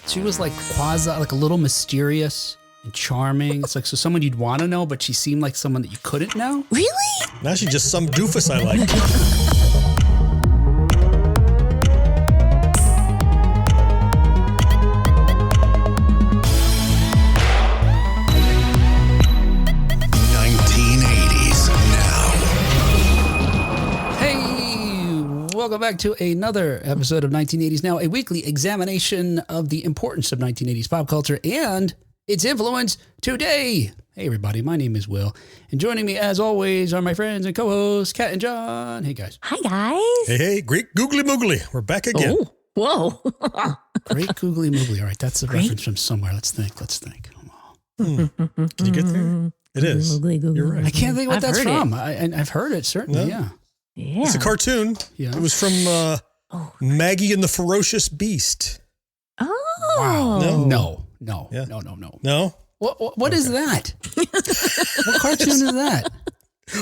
She was like quasi, like a little mysterious and charming. It's like, so someone you'd want to know, but she seemed like someone that you couldn't know. Really? Now she's just some doofus I like. Welcome back to another episode of 1980s Now, a weekly examination of the importance of 1980s pop culture and its influence today. Hey, everybody, my name is Will, and joining me, as always, are my friends and co-hosts, Kat and John. Hey, guys. Hi, guys. Hey, great googly moogly. We're back again. Oh, whoa. Great googly moogly. All right, that's a reference from somewhere. Let's think. Can you get there? It is. Googly, googly. You're right. I can't think what that's from. It. I've heard it, certainly, No? yeah. It's a cartoon. Yeah. It was from Maggie and the Ferocious Beast. Oh. Wow. No. Yeah. No? What is that? What cartoon is that?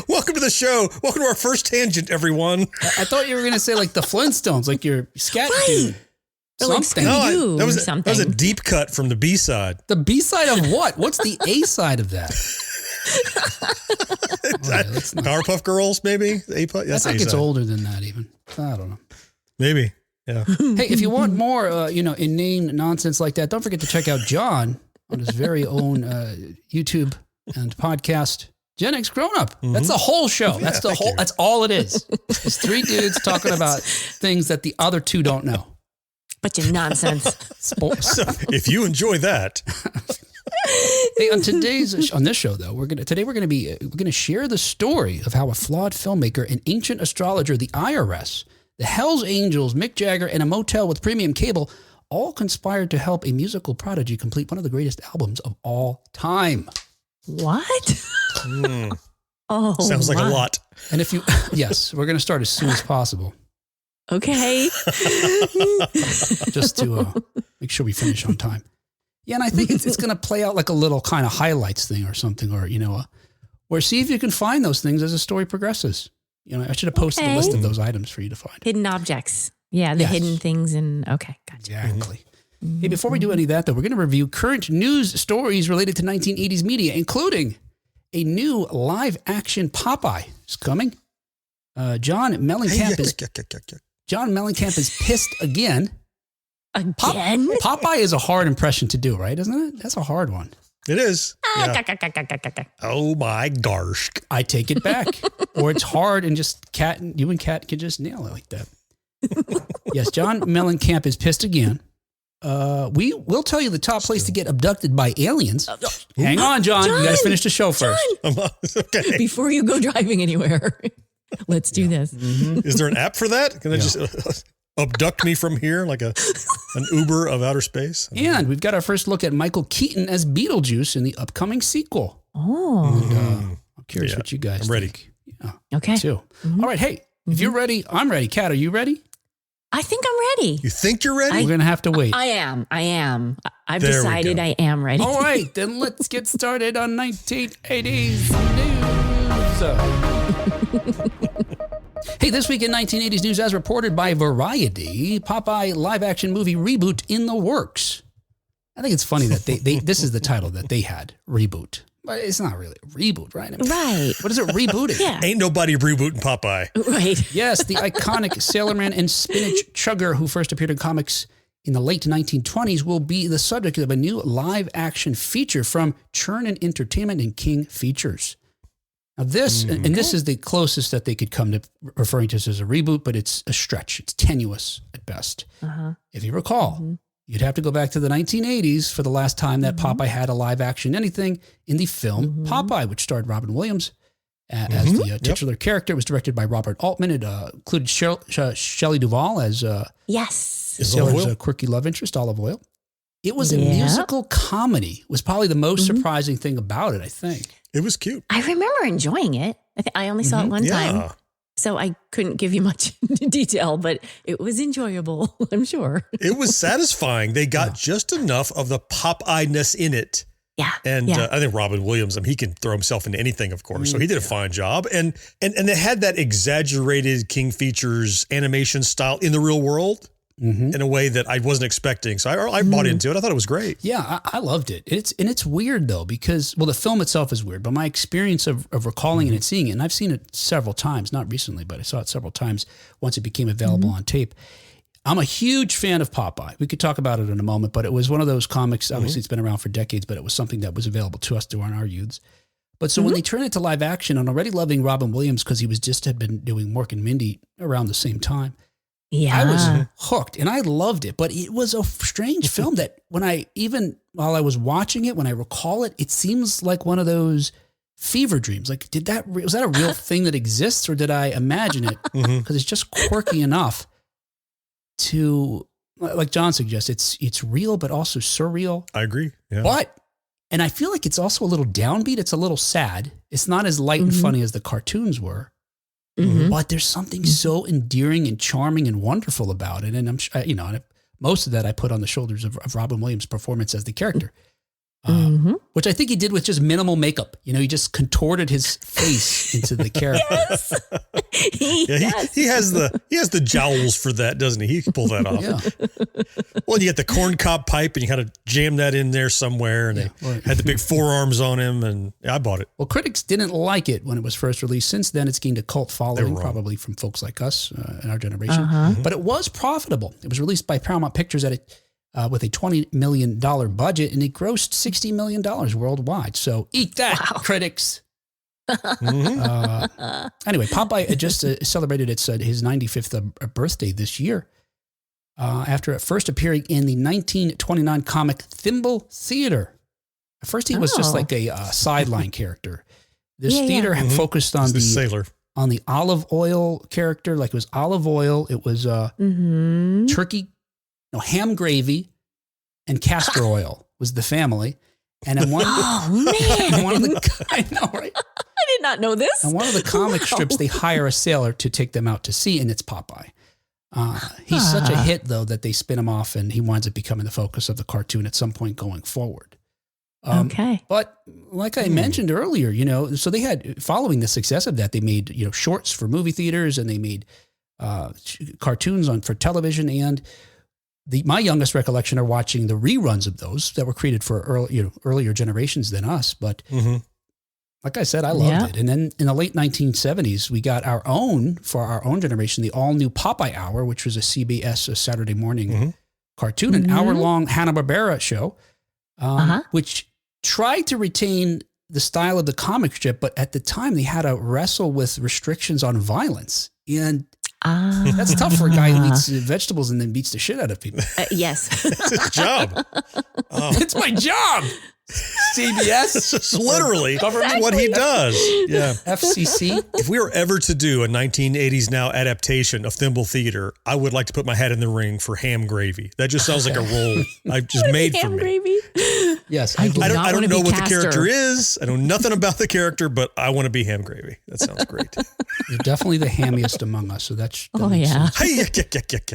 Welcome to the show. Welcome to our first tangent, everyone. I thought you were going to say like the Flintstones, like your scat dude. Or like Something. Scooby-Doo that or was something. a deep cut from the B-side. The B-side of what? What's the A-side of that? Right, Powerpuff Girls, maybe? I think it's older than that even. I don't know. Maybe, yeah. Hey, if you want more, inane nonsense like that, don't forget to check out John on his very own YouTube and podcast, Gen X Grown Up. Mm-hmm. That's the whole show. Yeah, that's all it is. It's three dudes talking about things that the other two don't know. Bunch of nonsense. So if you enjoy that. Hey, on this show though, we're gonna share the story of how a flawed filmmaker, an ancient astrologer, the IRS, the Hells Angels, Mick Jagger, and a motel with premium cable all conspired to help a musical prodigy complete one of the greatest albums of all time. What? Oh, sounds like a lot. And yes, we're gonna start as soon as possible. Okay. Just to make sure we finish on time. Yeah, and I think it's going to play out like a little kind of highlights thing or something, or, or see if you can find those things as the story progresses. I should have posted a list of those items for you to find. Hidden objects. Yeah, the hidden things. Okay, gotcha. Exactly. Mm-hmm. Hey, before we do any of that, though, we're going to review current news stories related to 1980s media, including a new live-action Popeye is coming. John Mellencamp is pissed again. Again? Popeye is a hard impression to do, right? Isn't it? That's a hard one. It is. Yeah. Oh my gosh. I take it back. Or it's hard and just you and Kat can just nail it like that. Yes, John Mellencamp is pissed again. We'll tell you the top place to get abducted by aliens. Hang on, John. You got to finish the show first. Okay. Before you go driving anywhere. Let's do this. Mm-hmm. Is there an app for that? Can I just abduct me from here like an Uber of outer space? And we've got our first look at Michael Keaton as Beetlejuice in the upcoming sequel. Oh. And, I'm curious what you guys I'm ready. think. Yeah, okay. Too. Mm-hmm. All right. Hey, if you're ready, I'm ready. Kat, are you ready? I think I'm ready. You think you're ready? We're going to have to wait. I am. I've decided I am ready. All right. Then let's get started on 1980s news. Hey, this week in 1980s news, as reported by Variety, Popeye live-action movie reboot in the works. I think it's funny that they this is the title that they had, reboot. But it's not really a reboot, right? Right. What is it rebooting? Yeah. Ain't nobody rebooting Popeye. Right. Yes, the iconic Sailorman and Spinach Chugger, who first appeared in comics in the late 1920s, will be the subject of a new live-action feature from Churnin Entertainment and King Features. Now this is the closest that they could come to referring to this as a reboot, but it's a stretch. It's tenuous at best. If you recall, you'd have to go back to the 1980s for the last time that Popeye had a live action anything in the film Popeye, which starred Robin Williams as the titular character. It was directed by Robert Altman. It included Shelley Duvall as the sailor's quirky love interest, Olive Oyl. It was a musical comedy. Was probably the most surprising thing about it, I think. It was cute. I remember enjoying it. I only saw it one time, so I couldn't give you much detail, but it was enjoyable, I'm sure. It was satisfying. They got just enough of the Popeye-ness in it. Yeah. And I think Robin Williams, he can throw himself into anything, of course. So he did a fine job. And they had that exaggerated King Features animation style in the real world. in a way that I wasn't expecting. So I bought into it. I thought it was great. Yeah, I loved it. It's weird though, because, well, the film itself is weird, but my experience of recalling it and seeing it, and I've seen it several times, not recently, but I saw it several times once it became available on tape. I'm a huge fan of Popeye. We could talk about it in a moment, but it was one of those comics, obviously it's been around for decades, but it was something that was available to us during our youths. But so when they turned it to live action, and already loving Robin Williams because he had been doing Mork and Mindy around the same time. Yeah. I was hooked and I loved it, but it was a strange film that while I was watching it, when I recall it, it seems like one of those fever dreams. Like, was that a real thing that exists, or did I imagine it? Because it's just quirky enough to, like John suggests, it's real, but also surreal. I agree. Yeah. And I feel like it's also a little downbeat. It's a little sad. It's not as light and funny as the cartoons were. But there's something so endearing and charming and wonderful about it. And and most of that I put on the shoulders of Robin Williams' performance as the character, which I think he did with just minimal makeup. He just contorted his face into the character. Yes. He has the jowls for that, doesn't he? He can pull that off. Yeah. Well, you get the corn cob pipe and you kind of jam that in there somewhere, and they had the big forearms on him, and I bought it. Well, critics didn't like it when it was first released. Since then, it's gained a cult following, probably from folks like us in our generation. But it was profitable. It was released by Paramount Pictures with a $20 million budget, and it grossed $60 million worldwide. So eat that, critics. Anyway, Popeye just celebrated his 95th birthday this year after first appearing in the 1929 comic Thimble Theater. At first, he was just like a sideline character. This theater focused on the sailor. On the olive oil character. Like, it was olive oil. It was turkey, ham gravy, and castor oil was the family. And in one, one of the, I know, right? I did not know this. And one of the comic strips, they hire a sailor to take them out to sea, and it's Popeye. He's such a hit, though, that they spin him off, and he winds up becoming the focus of the cartoon at some point going forward. But like I mentioned earlier, so they had, following the success of that, they made, shorts for movie theaters, and they made cartoons for television. And my youngest recollection are watching the reruns of those that were created for earlier generations than us. But like I said, I loved it. And then in the late 1970s, we got for our own generation, the all new Popeye Hour, which was a CBS Saturday morning cartoon, an hour-long Hanna-Barbera show, which tried to retain the style of the comic strip, but at the time they had to wrestle with restrictions on violence. And that's tough for a guy who eats vegetables and then beats the shit out of people. Yes. It's his job. It's my job. CBS. It's literally what he does. Yeah. FCC. If we were ever to do a 1980s now adaptation of Thimble Theater, I would like to put my hat in the ring for ham gravy. That just sounds like a role I've just made for me. Gravy? Yes. I don't know what the character is. I know nothing about the character, but I want to be ham gravy. That sounds great. You're definitely the hammiest among us. So that Oh yeah.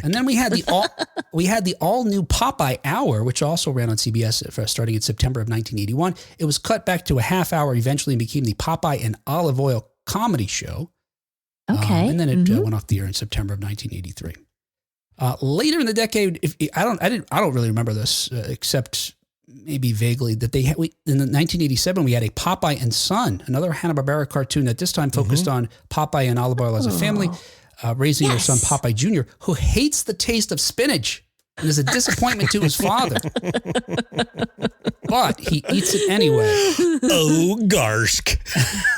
And then we had the all new Popeye Hour, which also ran on CBS starting in September of 1981. It was cut back to a half hour eventually and became the Popeye and Olive Oil comedy show. Okay. And then it went off the air in September of 1983. Later in the decade, I don't really remember this except maybe vaguely that in 1987 we had a Popeye and Son, another Hanna-Barbera cartoon that this time focused on Popeye and Olive Oil as a family, raising their son Popeye Jr., who hates the taste of spinach and is a disappointment to his father. But he eats it anyway. Oh, Garsk.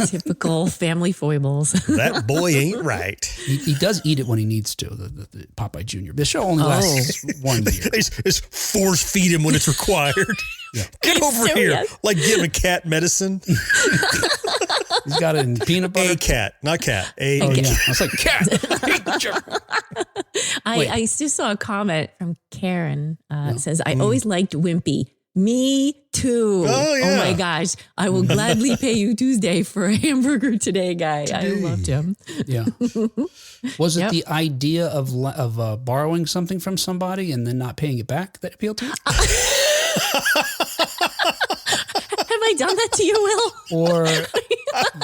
Typical family foibles. That boy ain't right. He does eat it when he needs to, the Popeye Jr. The show only lasts 1 year. Just force feed him when it's required. Yeah. Get over here. Like give him a cat medicine. He's got it in peanut butter. A cat, not cat. Yeah. I was like, cat. I just saw a comment from Karen. It says, I always liked Wimpy. Me too. Oh, yeah. Oh my gosh. I will gladly pay you Tuesday for a hamburger today, guy. I loved him. Yeah. Was it the idea of borrowing something from somebody and then not paying it back that appealed to you? Have I done that to you, Will? Or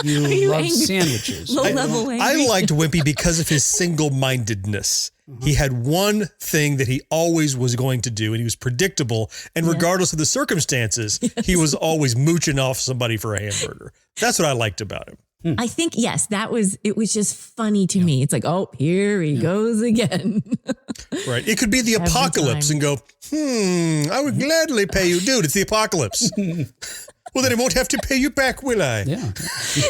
you love angry? sandwiches? Low level angry. I liked Wimpy because of his single-mindedness. he had one thing that he always was going to do, and he was predictable. And regardless of the circumstances, he was always mooching off somebody for a hamburger. That's what I liked about him. I think, yes, it was just funny to me. It's like, oh, here he goes again. Right. It could be the apocalypse and go, I would gladly pay you. Dude, it's the apocalypse. Well, then I won't have to pay you back, will I? Yeah.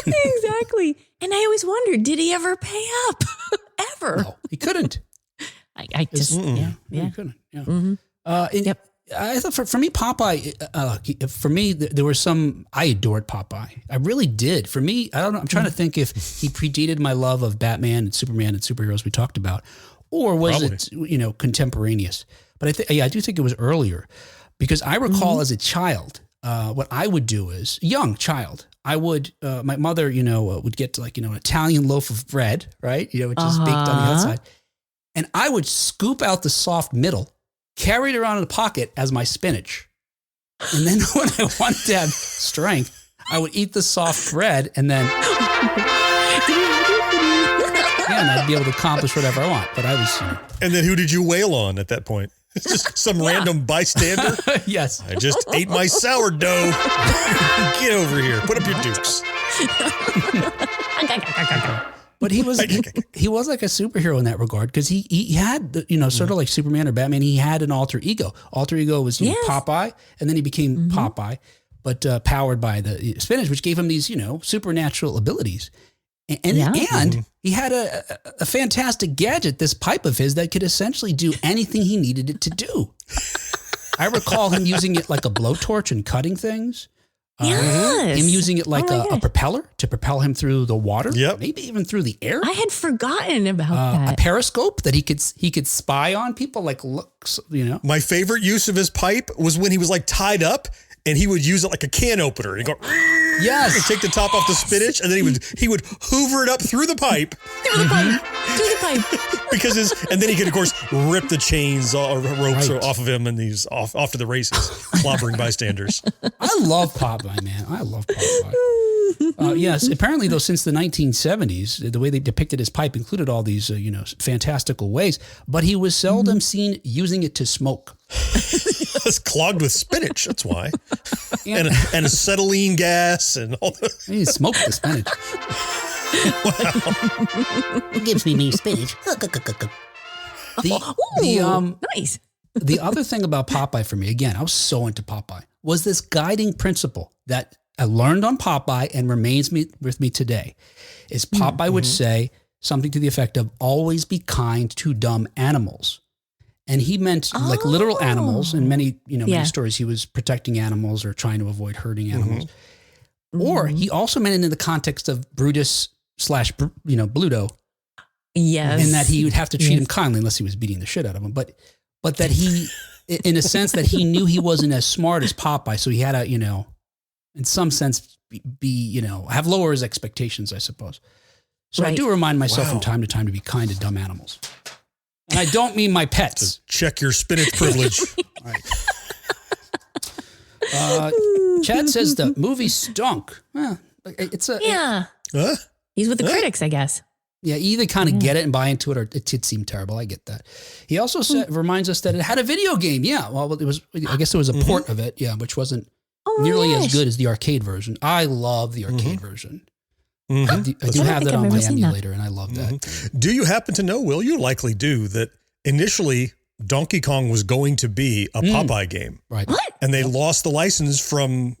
Exactly. And I always wondered, did he ever pay up? Ever? No, he couldn't. I just, He couldn't. Yeah. I thought for me, Popeye, for me, there were I adored Popeye. I really did. For me, I don't know. I'm trying to think if he predated my love of Batman and Superman and superheroes we talked about, or was it, contemporaneous? But I do think it was earlier, because I recall as a child, what I would do is, young child, I would, my mother, would get an Italian loaf of bread, right? Which is baked on the outside. And I would scoop out the soft middle, carry it around in a pocket as my spinach. And then when I wanted to have strength, I would eat the soft bread and then, and I'd be able to accomplish whatever I want. But I was, And then who did you wail on at that point? Just some random bystander? Yes. I just ate my sourdough. Get over here. Put up your dukes. But he was like a superhero in that regard, because he had, sort of like Superman or Batman, he had an alter ego. Alter ego was Popeye, and then he became Popeye, but powered by the spinach, which gave him these, supernatural abilities. And he had a fantastic gadget, this pipe of his, that could essentially do anything he needed it to do. I recall him using it like a blowtorch and cutting things. Yes. Him using it like a propeller to propel him through the water. Yep. Maybe even through the air. I had forgotten about that. A periscope that he could spy on people, like looks, My favorite use of his pipe was when he was like tied up, and he would use it like a can opener. He'd go, yes, and take the top off the spinach, and then he would hoover it up through the pipe. Through the pipe. Because and then he could, of course, rip the chains or ropes off of him, and he's off to the races, clobbering bystanders. I love Popeye, man. I love Popeye. Yes, apparently, though, since the 1970s, the way they depicted his pipe included all these, fantastical ways, but he was seldom seen using it to smoke. It's clogged with spinach. That's why. And acetylene gas and all that. He smoked the spinach. Wow. It gives me new spinach. Nice. The other thing about Popeye for me, again, I was so into Popeye, was this guiding principle that I learned on Popeye and remains with me today, is Popeye would say something to the effect of, always be kind to dumb animals. And he meant like literal animals. In many stories, he was protecting animals or trying to avoid hurting animals. Or he also meant it in the context of Brutus / Bluto. Yes. And that he would have to treat him kindly unless he was beating the shit out of him. But that he, in a sense, that he knew he wasn't as smart as Popeye. So he had to, in some sense, be have lower his expectations, I suppose. So I do remind myself from time to time to be kind to dumb animals. And I don't mean my pets. To check your spinach privilege. Right. Chad says the movie stunk. It's a Huh? He's with the critics, I guess. Yeah, you either kind of get it and buy into it, or it did seem terrible. I get that. He also reminds us that it had a video game. Yeah, well, it was. I guess there was a port of it. Yeah, which wasn't nearly as good as the arcade version. I love the arcade version. I do have that on my emulator, and I love that. Do you happen to know, Will? You likely do, that initially Donkey Kong was going to be a Popeye game. Right. What? And they lost the license from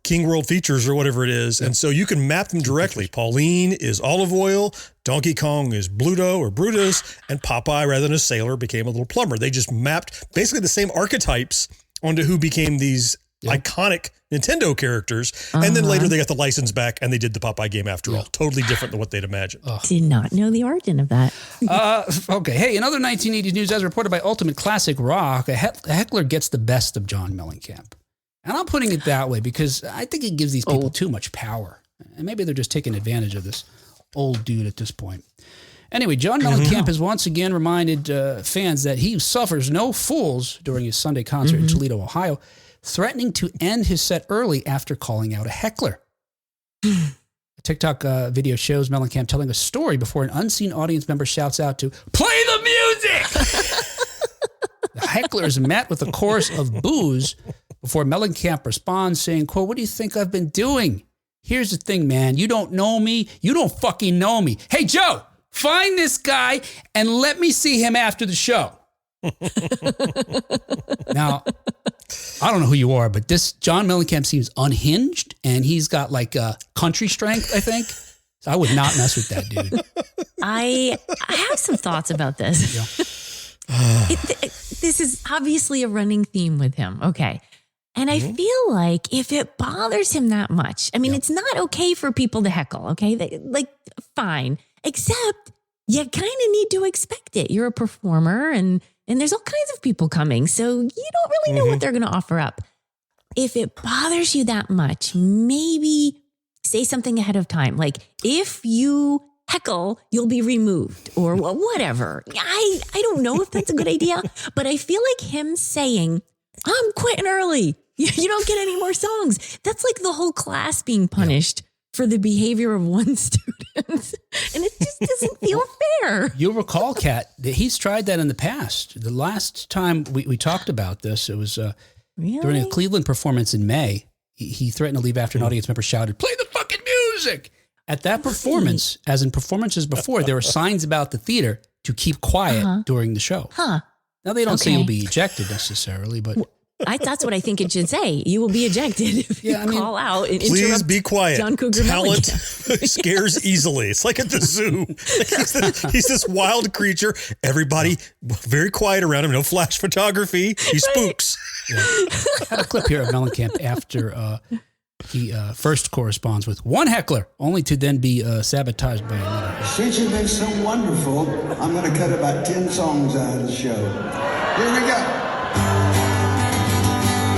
King World Features or whatever it is. And so you can map them directly. Pauline is Olive Oil, Donkey Kong is Bluto or Brutus, and Popeye, rather than a sailor, became a little plumber. They just mapped basically the same archetypes onto who became these iconic Nintendo characters. And then later they got the license back and they did the Popeye game after all. Totally different than what they'd imagined. Did not know the origin of that. Okay. Hey, in other 1980s news, as reported by Ultimate Classic Rock, a heckler gets the best of John Mellencamp. And I'm putting it that way because I think it gives these people too much power. And maybe they're just taking advantage of this old dude at this point. Anyway, John Mellencamp has once again reminded fans that he suffers no fools during his Sunday concert in Toledo, Ohio, threatening to end his set early after calling out a heckler. A TikTok video shows Mellencamp telling a story before an unseen audience member shouts out to play the music. The hecklers met with a chorus of boos before Mellencamp responds saying, quote, what do you think I've been doing? Here's the thing, man. You don't know me. You don't fucking know me. Hey, Joe, find this guy and let me see him after the show. Now, I don't know who you are, but this John Mellencamp seems unhinged, and he's got like country strength, I think. So I would not mess with that dude. I have some thoughts about this. Yeah. This is obviously a running theme with him. Okay. And I feel like if it bothers him that much, I mean, it's not okay for people to heckle. Okay. Fine. Except you kind of need to expect it. You're a performer and there's all kinds of people coming. So you don't really know what they're going to offer up. If it bothers you that much, maybe say something ahead of time. Like if you heckle, you'll be removed or whatever. I don't know if that's a good idea, but I feel like him saying, I'm quitting early. You don't get any more songs. That's like the whole class being punished for the behavior of one student. And it just doesn't feel fair. You'll recall, Kat, that he's tried that in the past. The last time we talked about this, it was during a Cleveland performance in May. He threatened to leave after an audience member shouted, play the fucking music. At that performance, as in performances before, there were signs about the theater to keep quiet during the show. Now, they don't say you'll be ejected necessarily, but... That's what I think it should say. You will be ejected if you call out and please interrupt be quiet. John Cougar Talent Mellencamp. scares easily. It's like at the zoo. He's this wild creature. Everybody very quiet around him. No flash photography. He spooks. I have a clip here of Mellencamp after he first corresponds with one heckler, only to then be sabotaged by another. Since you've been so wonderful, I'm going to cut about 10 songs out of the show. Here we go.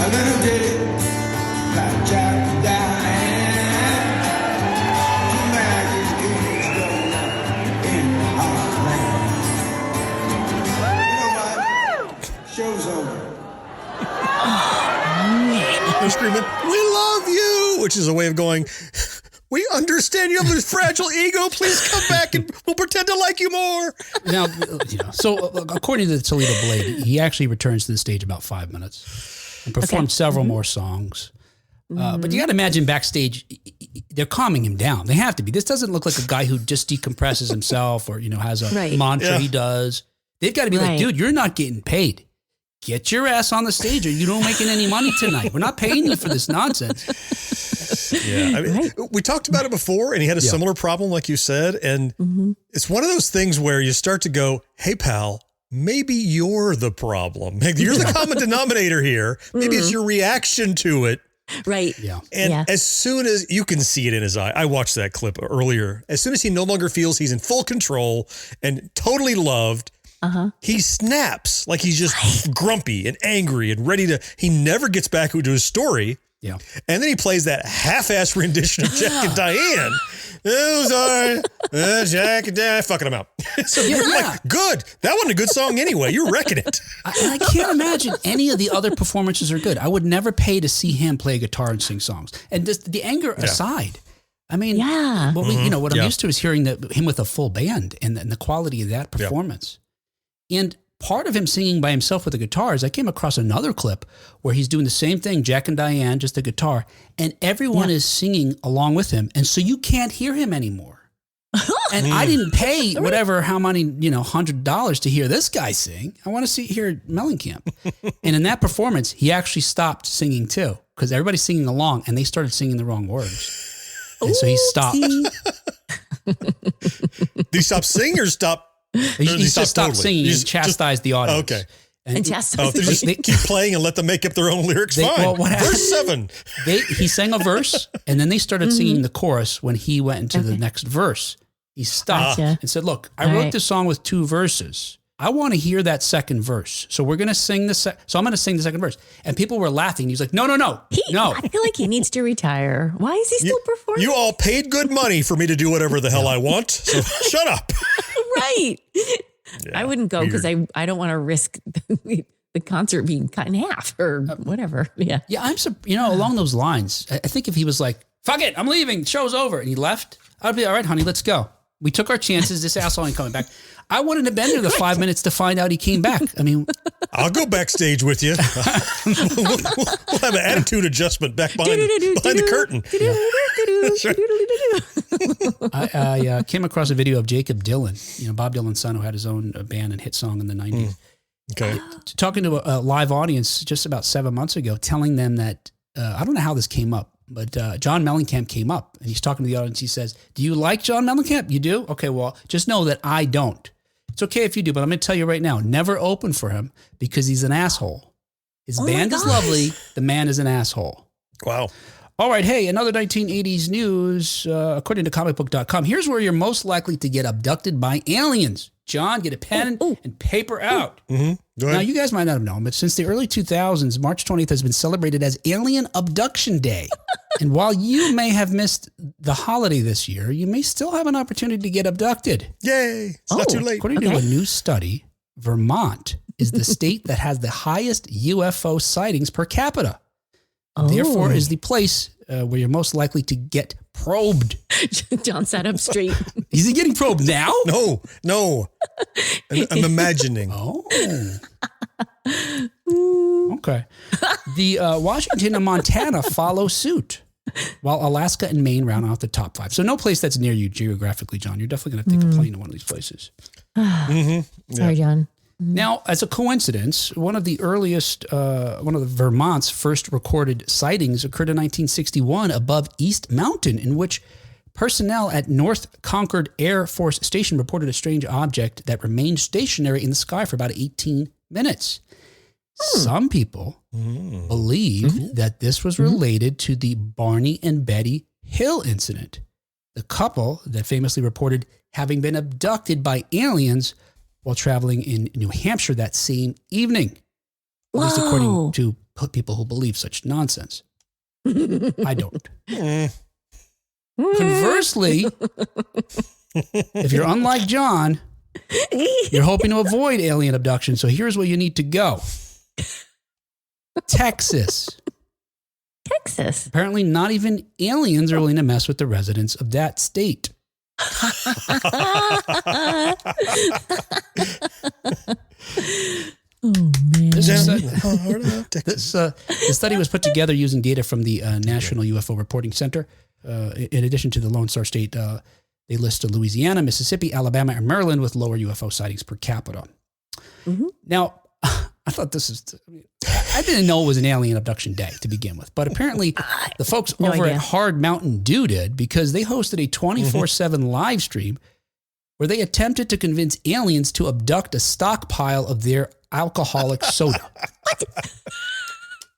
A little ditty about Jack Diane. Tonight is going in the heartland. You know what? Show's over. They're screaming, we love you, which is a way of going, we understand you have this fragile ego. Please come back and we'll pretend to like you more. Now, so according to the Toledo Blade, he actually returns to the stage about 5 minutes and performed several more songs. But you got to imagine backstage, they're calming him down. They have to be. This doesn't look like a guy who just decompresses himself or, has a mantra he does. They've got to be like, dude, you're not getting paid. Get your ass on the stage or you don't making any money tonight. We're not paying you for this nonsense. Yeah, I mean, we talked about it before and he had a similar problem like you said. And it's one of those things where you start to go, hey, pal, maybe you're the problem. Maybe you're the common denominator here. Maybe it's your reaction to it. Right. Yeah. And as soon as you can see it in his eye, I watched that clip earlier. As soon as he no longer feels he's in full control and totally loved, he snaps like he's just grumpy and angry and ready to, he never gets back into his story. Yeah. And then he plays that half-ass rendition of Jack and Diane. Oh, sorry. Jack and Diane. Fucking him out. So you're like, good. That wasn't a good song anyway. You're wrecking it. I can't imagine any of the other performances are good. I would never pay to see him play guitar and sing songs. And just the anger aside, I mean, what I'm used to is hearing him with a full band and the quality of that performance. And part of him singing by himself with the guitars, I came across another clip where he's doing the same thing, Jack and Diane, just the guitar, and everyone is singing along with him. And so you can't hear him anymore. And I didn't pay how many, $100 to hear this guy sing. I want to hear Mellencamp. And in that performance, he actually stopped singing too, because everybody's singing along and they started singing the wrong words. And so he stopped. Did he stop singing or stop? He just stopped singing and chastised the audience. Okay. And chastised the just keep playing and let them make up their own lyrics. Fine. Verse 7. He sang a verse and then they started singing the chorus when he went into the next verse. He stopped and said, look, I wrote this song with 2 verses. I want to hear that second verse. So we're going to sing so I'm going to sing the second verse. And people were laughing. He's like, no. I feel like he needs to retire. Why is he still performing? You all paid good money for me to do whatever the hell I want. So shut up. Right. Yeah, I wouldn't go because I don't want to risk the concert being cut in half or whatever. Yeah. Yeah. Along those lines, I think if he was like, fuck it, I'm leaving, show's over, and he left, I'd be all right, honey, let's go. We took our chances. This asshole ain't coming back. I wanted to bend her the 5 minutes to find out he came back. I mean, I'll go backstage with you. we'll have an attitude adjustment back behind the curtain. I came across a video of Jacob Dylan, Bob Dylan's son, who had his own band and hit song in the 90s. Okay. Talking to a live audience just about 7 months ago, telling them that, I don't know how this came up, but John Mellencamp came up and he's talking to the audience. He says, do you like John Mellencamp? You do? Okay, well, just know that I don't. It's okay if you do, but I'm going to tell you right now, never open for him because he's an asshole. His band is lovely. The man is an asshole. Wow. All right. Hey, another 1980s news, according to comicbook.com. Here's where you're most likely to get abducted by aliens. John, get a pen and paper out. Mm-hmm. Go ahead. Now, you guys might not have known, but since the early 2000s, March 20th has been celebrated as Alien Abduction Day. And while you may have missed the holiday this year, you may still have an opportunity to get abducted. Yay. It's not too late. According to a new study, Vermont is the state that has the highest UFO sightings per capita. Therefore, is the place where you're most likely to get probed. John sat up straight. Is he getting probed now? No. I'm imagining. Oh. Okay. The Washington and Montana follow suit, while Alaska and Maine round out the top 5. So no place that's near you geographically, John. You're definitely going to take a plane to one of these places. Sorry, John. Now, as a coincidence, one of Vermont's first recorded sightings occurred in 1961 above East Mountain, in which personnel at North Concord Air Force Station reported a strange object that remained stationary in the sky for about 18 minutes. Some people believe that this was related to the Barney and Betty Hill incident, the couple that famously reported having been abducted by aliens while traveling in New Hampshire that same evening. At least according to people who believe such nonsense. I don't. Conversely, if you're unlike John, you're hoping to avoid alien abduction. So here's where you need to go. Texas. Apparently not even aliens are willing to mess with the residents of that state. Oh, man. This study was put together using data from the National UFO Reporting Center. In addition to the Lone Star State, they list Louisiana, Mississippi, Alabama, and Maryland with lower UFO sightings per capita. Now, I thought I didn't know it was an alien abduction day to begin with, but apparently the folks over at Hard Mountain Dew did, because they hosted a 24/7 live stream where they attempted to convince aliens to abduct a stockpile of their alcoholic soda.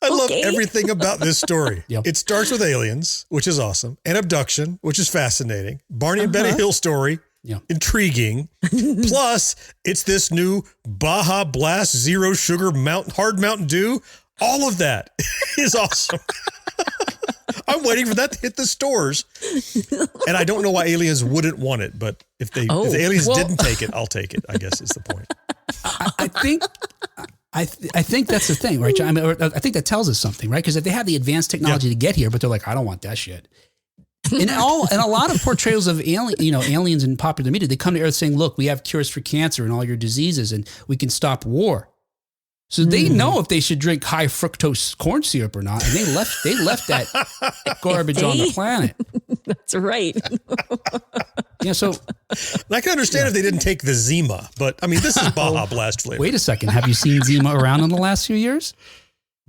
I love everything about this story. Yep. It starts with aliens, which is awesome, and abduction, which is fascinating. Barney and Betty Hill story, intriguing. Plus, it's this new Baja Blast Zero Sugar Hard Mountain Dew. All of that is awesome. I'm waiting for that to hit the stores. And I don't know why aliens wouldn't want it, but if the aliens didn't take it, I'll take it, I guess is the point. I think that's the thing, right? I mean, I think that tells us something, right? Because if they have the advanced technology to get here, but they're like, I don't want that shit. And a lot of portrayals of aliens in popular media, they come to Earth saying, "Look, we have cures for cancer and all your diseases, and we can stop war." So they know if they should drink high fructose corn syrup or not, and they left that garbage on the planet. That's right. So I can understand if they didn't take the Zima, but I mean, this is Baja Blast flavor. Wait a second, have you seen Zima around in the last few years?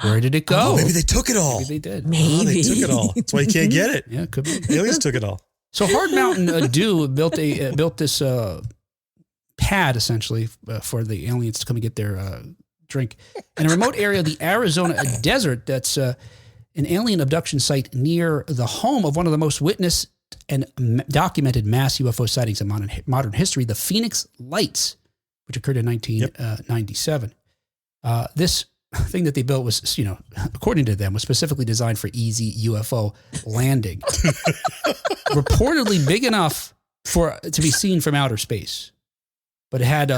Where did it go? Oh, maybe they took it all. Maybe they did. They took it all. That's why you can't get it. Yeah, it could be. Aliens took it all. So Hard Mountain Dew built this pad essentially for the aliens to come and get their drink in a remote area of the Arizona desert. That's an alien abduction site near the home of one of the most witnessed and documented mass UFO sightings in modern history, the Phoenix Lights, which occurred in 1997. This thing that they built was, according to them, was specifically designed for easy UFO landing. Reportedly big enough to be seen from outer space. But it had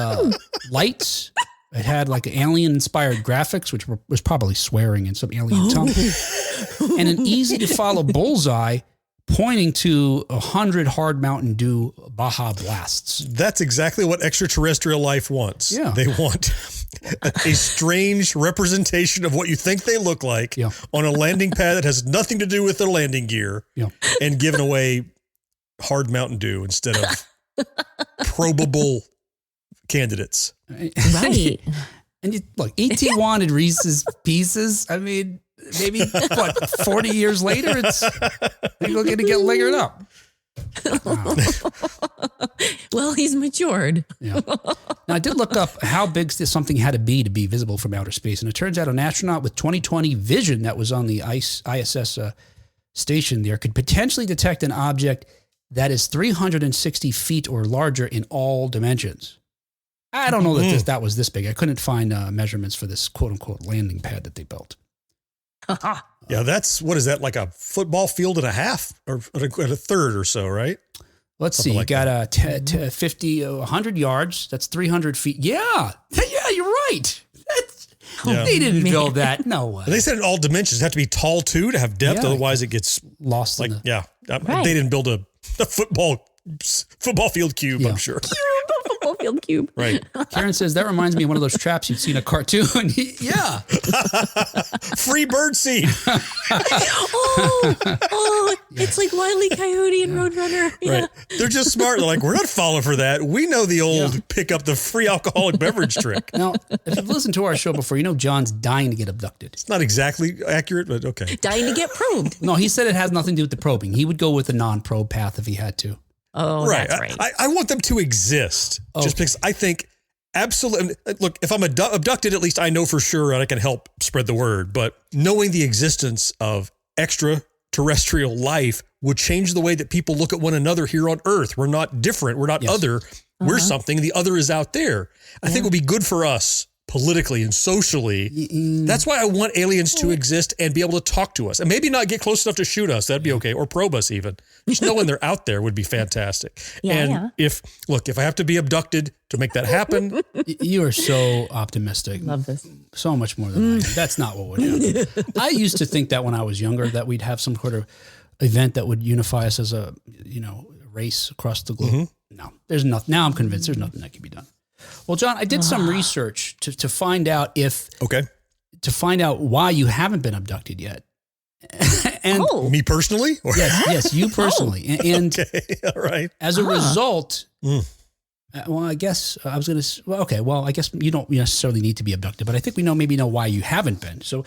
lights. It had like alien-inspired graphics, which was probably swearing in some alien tongue. And an easy-to-follow bullseye pointing to 100 hard Mountain Dew Baja Blasts. That's exactly what extraterrestrial life wants. Yeah. They want a strange representation of what you think they look like on a landing pad that has nothing to do with their landing gear and giving away hard Mountain Dew instead of probable candidates. Right. And you, look, E.T. wanted Reese's Pieces. I mean, maybe, 40 years later, you're going to get lingered up. Well, he's matured. Yeah. Now, I did look up how big something had to be visible from outer space. And it turns out an astronaut with 20/20 vision that was on the ISS station there could potentially detect an object that is 360 feet or larger in all dimensions. I don't know that that was this big. I couldn't find measurements for this quote-unquote landing pad that they built. Yeah, what is that, like a football field and a half or a third or so, right? Let's see. Like you got 100 yards. That's 300 feet. Yeah. Yeah, you're right. They didn't build that. No way. And they said in all dimensions. It have to be tall, too, to have depth. Yeah. Otherwise, it gets lost. Like, Right. They didn't build a football field cube, I'm sure. Football field cube. Right. Karen says, that reminds me of one of those traps you'd see in a cartoon. Yeah. Free bird seed. It's like Wile E. Coyote and Roadrunner. Yeah. Right. They're just smart. They're like, we're not falling for that. We know the old pick up the free alcoholic beverage trick. Now, if you've listened to our show before, you know John's dying to get abducted. It's not exactly accurate, but okay. Dying to get probed. No, he said it has nothing to do with the probing. He would go with the non-probe path if he had to. Oh, right. that's right. I want them to exist just because I think absolutely. Look, if I'm abducted, at least I know for sure and I can help spread the word. But knowing the existence of extraterrestrial life would change the way that people look at one another here on Earth. We're not different. We're not other. We're something. The other is out there. I think it would be good for us politically and socially. That's why I want aliens to exist and be able to talk to us and maybe not get close enough to shoot us. That'd be okay. Or probe us even. Just knowing they're out there would be fantastic. If I have to be abducted to make that happen. You are so optimistic. Love this. So much more than I am. That's not what would happen. I used to think that when I was younger that we'd have some sort of event that would unify us as a, race across the globe. No, there's nothing. Now I'm convinced there's nothing that can be done. Well, John, I did some research to find out to find out why you haven't been abducted yet. And me personally? Yes, you personally. And okay, all right. As a result, I guess I was going to, I guess you don't necessarily need to be abducted, but I think we know why you haven't been. So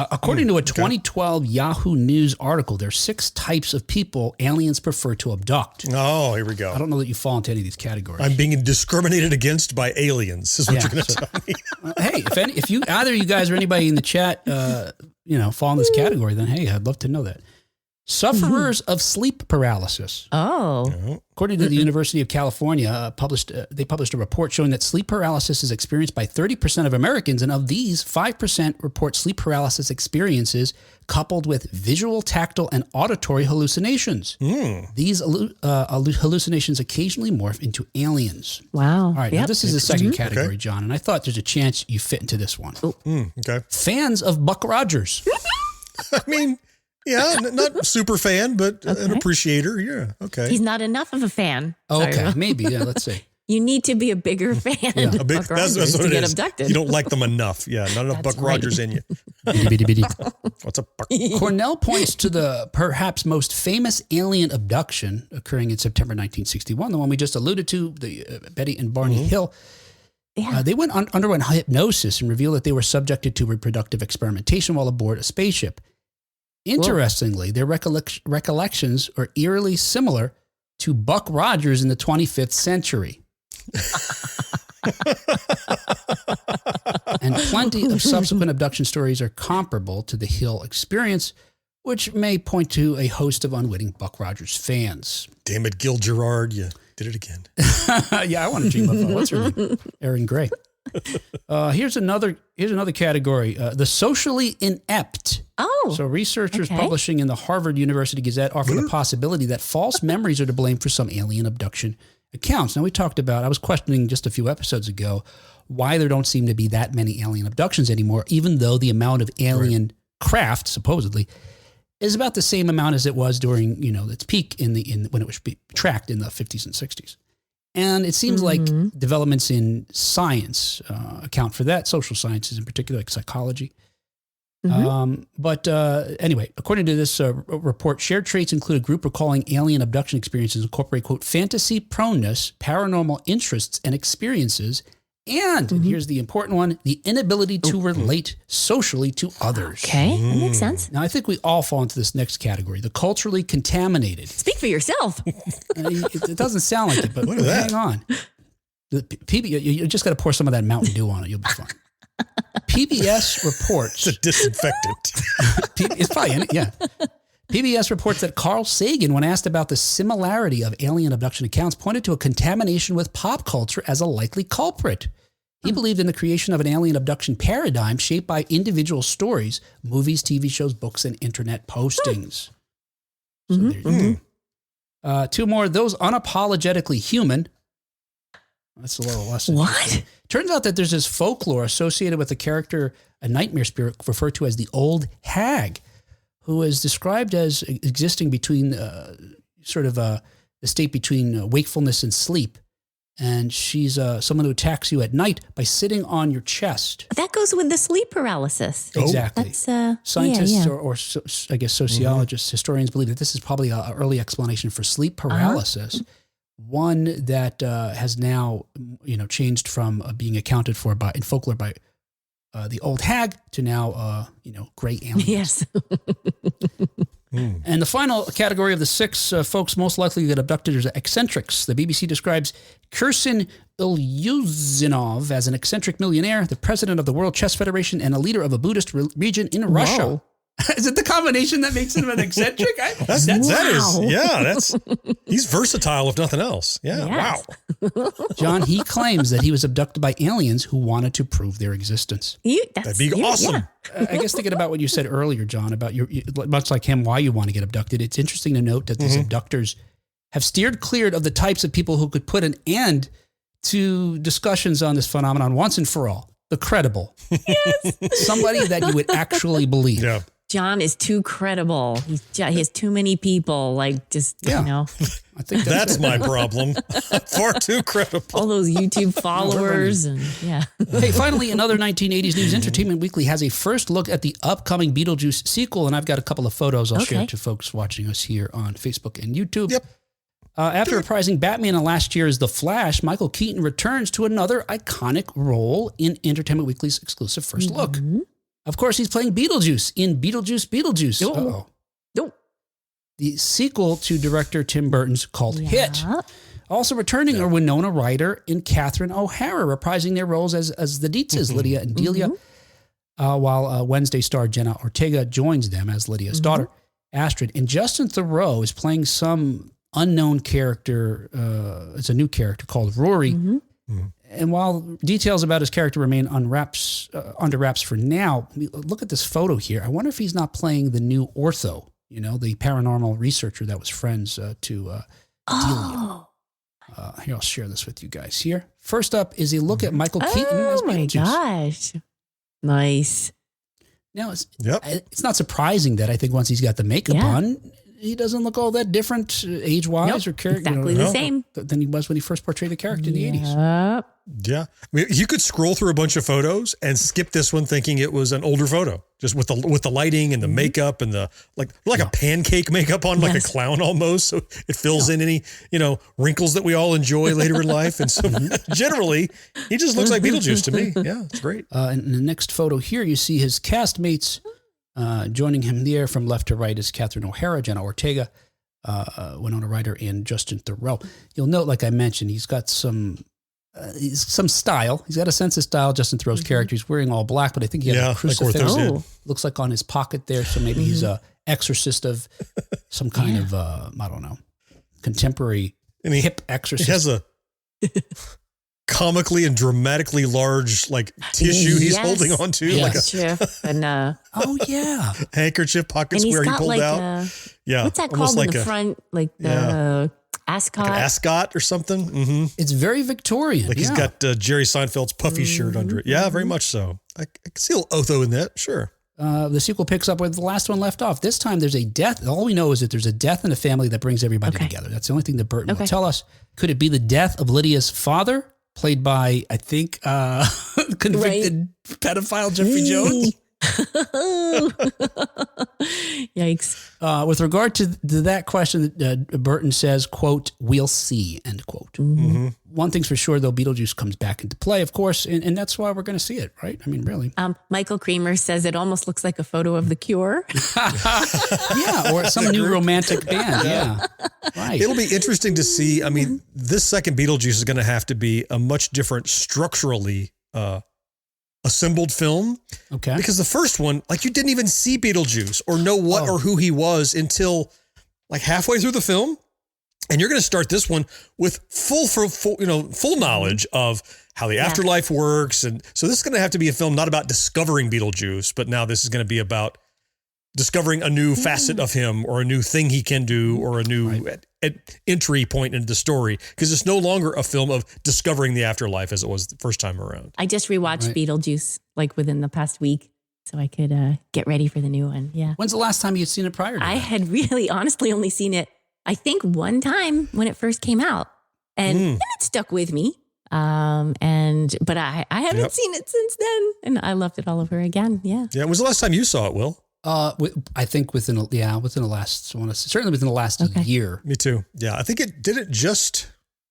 according to a 2012 Yahoo News article, there's 6 types of people aliens prefer to abduct. Oh, here we go. I don't know that you fall into any of these categories. I'm being discriminated against by aliens, is what you're going to tell me. Hey, if you either you guys or anybody in the chat, fall in this category, then hey, I'd love to know that. Sufferers of sleep paralysis. Oh. According to the University of California, they published a report showing that sleep paralysis is experienced by 30% of Americans, and of these, 5% report sleep paralysis experiences coupled with visual, tactile, and auditory hallucinations. These hallucinations occasionally morph into aliens. Wow. All right, now this is the second category, John, and I thought there's a chance you fit into this one. Okay. Fans of Buck Rogers. I mean... Yeah, not super fan, but an appreciator. Yeah, okay. He's not enough of a fan. Okay, maybe. Yeah, let's see. You need to be a bigger fan of Buck Rogers that's what to it get is. abducted. You don't like them enough. Yeah, not enough Buck Rogers in you. What's a Buck? Cornell points to the perhaps most famous alien abduction occurring in September 1961, the one we just alluded to, the Betty and Barney Hill. Yeah. They underwent hypnosis and revealed that they were subjected to reproductive experimentation while aboard a spaceship. Interestingly, their recollections are eerily similar to Buck Rogers in the 25th century. And plenty of subsequent abduction stories are comparable to the Hill experience, which may point to a host of unwitting Buck Rogers fans. Damn it, Gil Gerard, you did it again. Yeah, I want to dream of what's her name? Erin Gray. Here's another category, the socially inept. Oh. So researchers publishing in the Harvard University Gazette offer the possibility that false memories are to blame for some alien abduction accounts. Now I was questioning just a few episodes ago why there don't seem to be that many alien abductions anymore, even though the amount of alien craft, supposedly, is about the same amount as it was during, its peak when it was tracked in the 50s and 60s. And it seems like developments in science account for that, social sciences in particular, like psychology. But anyway, according to this report, shared traits include a group recalling alien abduction experiences incorporate, quote, fantasy proneness, paranormal interests and experiences, and here's the important one, the inability to relate socially to others. Okay, that makes sense. Now, I think we all fall into this next category, the culturally contaminated. Speak for yourself. It doesn't sound like it, but hang on. You just got to pour some of that Mountain Dew on it. You'll be fine. PBS reports. It's a disinfectant. It's probably in it, yeah. PBS reports that Carl Sagan, when asked about the similarity of alien abduction accounts, pointed to a contamination with pop culture as a likely culprit. He believed in the creation of an alien abduction paradigm shaped by individual stories, movies, TV shows, books, and internet postings. So there you go. Two more. Those unapologetically human. That's a little less. What? Turns out that there's this folklore associated with a character, a nightmare spirit referred to as the Old Hag, who is described as existing between the state between wakefulness and sleep. And she's someone who attacks you at night by sitting on your chest. That goes with the sleep paralysis. Exactly. That's, Scientists or I guess sociologists, historians believe that this is probably an early explanation for sleep paralysis. One that has now, changed from being accounted for in folklore by the Old Hag to now, gray aliens. Yes. And the final category of the six folks most likely to get abducted is eccentrics. The BBC describes Kirsan Ilyuzinov as an eccentric millionaire, the president of the World Chess Federation, and a leader of a Buddhist region in Russia. Is it the combination that makes him an eccentric? He's versatile if nothing else. Yeah. Yes. Wow. John, he claims that he was abducted by aliens who wanted to prove their existence. That'd be awesome. Yeah. I guess thinking about what you said earlier, John, about much like him, why you want to get abducted. It's interesting to note that these abductors have steered clear of the types of people who could put an end to discussions on this phenomenon once and for all. The credible. Yes. Somebody that you would actually believe. Yeah. John is too credible. He has too many people. I think that's my problem. Far too credible. All those YouTube followers Hey, finally, another 1980s News Entertainment Weekly has a first look at the upcoming Beetlejuice sequel, and I've got a couple of photos I'll share to folks watching us here on Facebook and YouTube. Yep. After reprising Batman in last year's The Flash, Michael Keaton returns to another iconic role in Entertainment Weekly's exclusive first look. Of course, he's playing Beetlejuice in Beetlejuice Beetlejuice. No. The sequel to director Tim Burton's cult hit. Also returning are Winona Ryder and Catherine O'Hara, reprising their roles as the Dietzes, Lydia and Delia, while Wednesday star Jenna Ortega joins them as Lydia's daughter, Astrid. And Justin Theroux is playing some unknown character. It's a new character called Rory. And while details about his character remain under wraps for now, look at this photo here. I wonder if he's not playing the new Ortho, the paranormal researcher that was friends to Delia. Here, I'll share this with you guys here. First up is a look at Michael Keaton as Beetlejuice. Oh my gosh. Nice. Now, it's not surprising that I think once he's got the makeup on, he doesn't look all that different age-wise or character. Exactly the same than he was when he first portrayed the character in the 80s. Yeah. I mean, you could scroll through a bunch of photos and skip this one thinking it was an older photo, just with the lighting and the makeup and the like a pancake makeup on, like a clown almost. So it fills in any, wrinkles that we all enjoy later in life. And so generally, he just looks like Beetlejuice to me. Yeah, it's great. And in the next photo here, you see his castmates joining him there from left to right is Catherine O'Hara, Jenna Ortega, Winona Ryder, and Justin Theroux. You'll note, like I mentioned, he's got some style. He's got a sense of style. Justin Theroux's character, he's wearing all black, but I think he has a crucifix. Looks like on his pocket there, so maybe he's a exorcist of some kind of, I don't know, contemporary hip exorcist. He has a comically and dramatically large tissue he's holding on to, handkerchief and handkerchief pocket square he pulled out. What's that called in the front? The ascot, like an ascot or something. It's very Victorian. He's got Jerry Seinfeld's puffy shirt under it. Yeah, very much so. I can see a little Otho in that. Sure. The sequel picks up where the last one left off. This time there's a death. All we know is that there's a death in a family that brings everybody together. That's the only thing that Burton will tell us. Could it be the death of Lydia's father, played by, I think, convicted pedophile Jeffrey Jones? Yikes. With regard to that question, Burton says, quote, "We'll see," end quote. Mm-hmm. One thing's for sure, though, Beetlejuice comes back into play, of course, and that's why we're going to see it, right? I mean, really. Michael Creamer says it almost looks like a photo of The Cure. Yeah, or some new romantic band. Yeah, right. It'll be interesting to see. I mean, this second Beetlejuice is going to have to be a much different structurally assembled film. Okay. Because the first one, like, you didn't even see Beetlejuice or know what or who he was until like halfway through the film. And you're going to start this one with full knowledge of how the afterlife works. And so this is going to have to be a film not about discovering Beetlejuice, but now this is going to be about discovering a new facet of him or a new thing he can do or a new entry point into the story, because it's no longer a film of discovering the afterlife as it was the first time around. I just rewatched Beetlejuice like within the past week so I could get ready for the new one. Yeah. When's the last time you'd seen it prior to I that? had really honestly only seen it, I think, one time when it first came out, and then it stuck with me. But I haven't seen it since then, and I loved it all over again. Yeah. Yeah. When was the last time you saw it, Will? I think within the last, certainly within the last year. Me too. Yeah. I think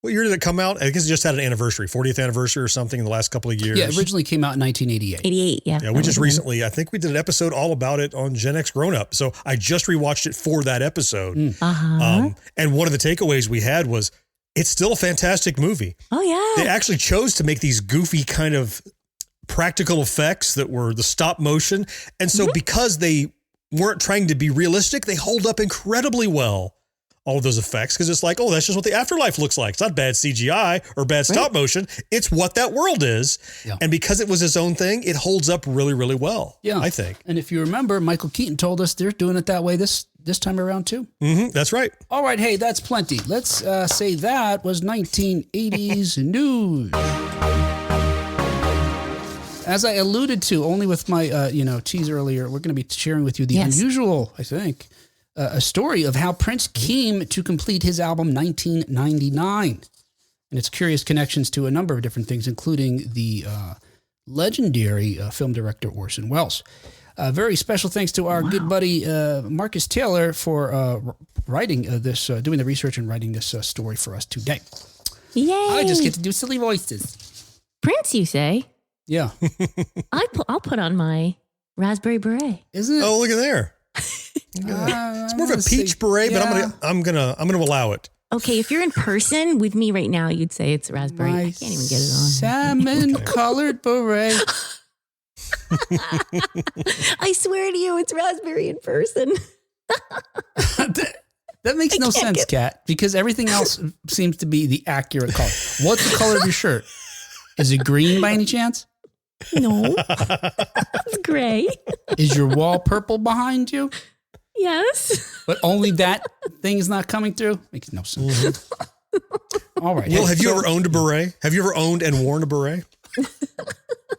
what year did it come out? I guess it just had an anniversary, 40th anniversary or something in the last couple of years. Yeah, it originally came out in 1988. 88, yeah. Yeah, we just recently, I think we did an episode all about it on Gen X Grown Up. So I just rewatched it for that episode. And one of the takeaways we had was it's still a fantastic movie. Oh, yeah. They actually chose to make these goofy kind of practical effects that were the stop motion. And so because they weren't trying to be realistic, they hold up incredibly well, all of those effects, because it's like, oh, that's just what the afterlife looks like. It's not bad CGI or bad stop motion. It's what that world is. Yeah. And because it was its own thing, it holds up really, really well, I think. And if you remember, Michael Keaton told us they're doing it that way this time around too. Mm-hmm, that's right. All right. Hey, that's plenty. Let's say that was 1980s news. As I alluded to, only with my tease earlier, we're going to be sharing with you the unusual, I think, a story of how Prince came to complete his album 1999, and its curious connections to a number of different things, including the legendary film director Orson Welles. Very special thanks to our good buddy Marcus Taylor for writing doing the research and writing this story for us today. Yay! I just get to do silly voices. Prince, you say? Yeah. I'll put on my raspberry beret. Isn't it? Oh, look at there. It's more of a peach beret, but I'm gonna allow it. Okay, if you're in person with me right now, you'd say it's raspberry. I can't even get it on. Salmon-colored beret. I swear to you, it's raspberry in person. That makes no sense, Kat, because everything else seems to be the accurate color. What's the color of your shirt? Is it green by any chance? No, it's gray. Is your wall purple behind you? Yes. But only that thing is not coming through? Makes no sense. Mm-hmm. All right. Well, have you ever owned a beret? Have you ever owned and worn a beret?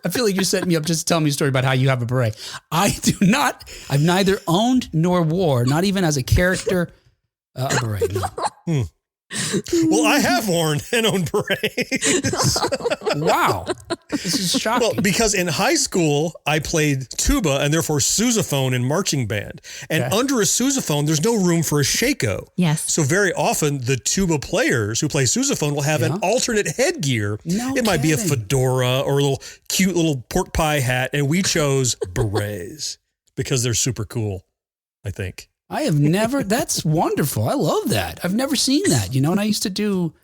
I feel like you're setting me up just to tell me a story about how you have a beret. I do not. I've neither owned nor wore, not even as a character, a beret. No. Well, I have worn and owned berets. Wow. This is shocking. Well, because in high school, I played tuba and therefore sousaphone in marching band. And under a sousaphone, there's no room for a shako. Yes. So very often the tuba players who play sousaphone will have an alternate headgear. It might be a fedora or a little cute little pork pie hat. And we chose berets because they're super cool, I think. I have never, that's wonderful. I love that. I've never seen that, and I used to do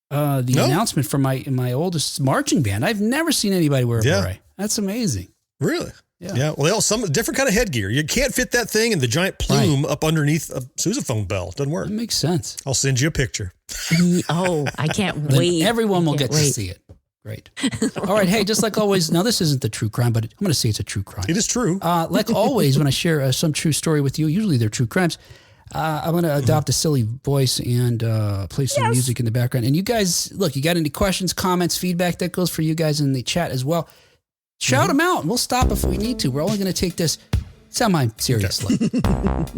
the announcement for my oldest marching band. I've never seen anybody wear a beret. That's amazing. Really? Yeah. Well, some different kind of headgear. You can't fit that thing in the giant plume up underneath a sousaphone bell. It doesn't work. That makes sense. I'll send you a picture. Oh, I can't wait. Everyone will get to see it. Great. All right. Hey, just like always, now this isn't the true crime, but I'm going to say it's a true crime. It is true. Like always, when I share some true story with you, usually they're true crimes, I'm going to adopt a silly voice and play some music in the background. And you guys, look, you got any questions, comments, feedback? That goes for you guys in the chat as well. Shout them out. We'll stop if we need to. We're only going to take this Semi-seriously.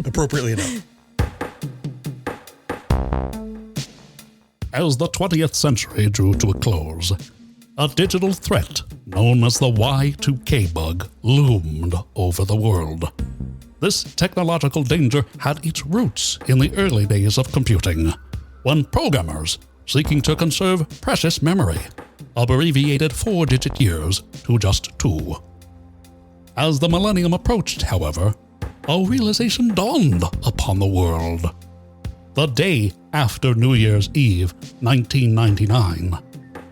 Appropriately enough. As the 20th century drew to a close, a digital threat known as the Y2K bug loomed over the world. This technological danger had its roots in the early days of computing, when programmers, seeking to conserve precious memory, abbreviated 4-digit years to just 2. As the millennium approached, however, a realization dawned upon the world. The day after New Year's Eve, 1999,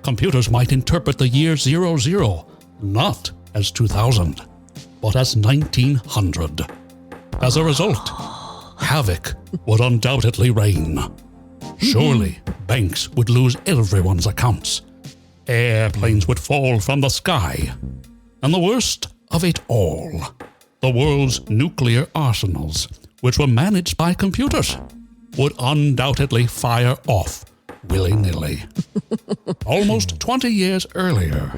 computers might interpret the year 00 not as 2000, but as 1900. As a result, havoc would undoubtedly reign. Surely, banks would lose everyone's accounts. Airplanes would fall from the sky. And the worst of it all, the world's nuclear arsenals, which were managed by computers, would undoubtedly fire off willy-nilly. Almost 20 years earlier,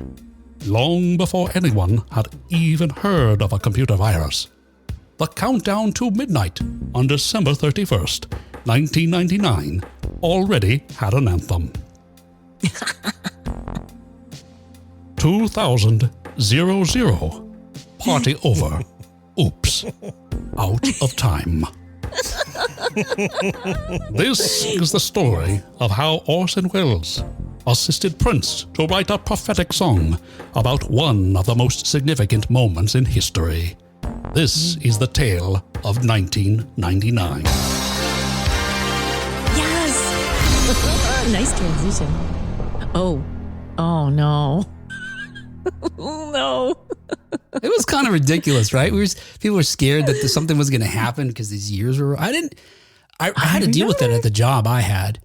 long before anyone had even heard of a computer virus, the countdown to midnight on December 31st, 1999, already had an anthem. 2000. Party over. Oops. Out of time. This is the story of how Orson Welles assisted Prince to write a prophetic song about one of the most significant moments in history. This is the tale of 1999. Yes! Nice transition. Oh no. Oh no. It was kind of ridiculous, right? People were scared that something was going to happen because these years were. I had to deal with that at the job I had.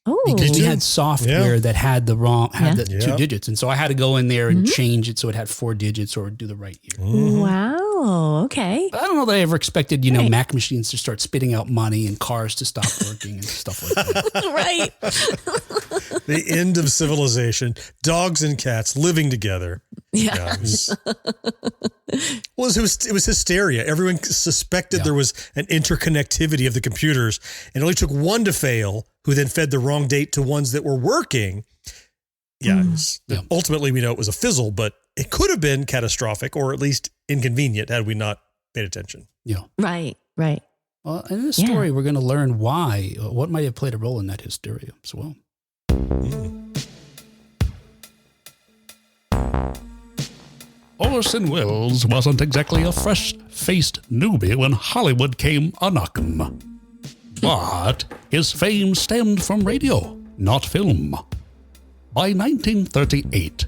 Oh, because we had software that had the 2 digits, and so I had to go in there and change it so it had 4 digits or do the right year. Wow. Okay. But I don't know that I ever expected, Mac machines to start spitting out money and cars to stop working and stuff like that. Right. The end of civilization. Dogs and cats living together. Yeah. It was hysteria. Everyone suspected there was an interconnectivity of the computers, and it only took one to fail, who then fed the wrong date to ones that were working. Ultimately, we know it was a fizzle, but it could have been catastrophic or at least inconvenient had we not paid attention. Yeah. Right. Well, in this story, we're going to learn what might have played a role in that hysteria as well. Orson Welles wasn't exactly a fresh-faced newbie when Hollywood came a-knockin'. But his fame stemmed from radio, not film. By 1938,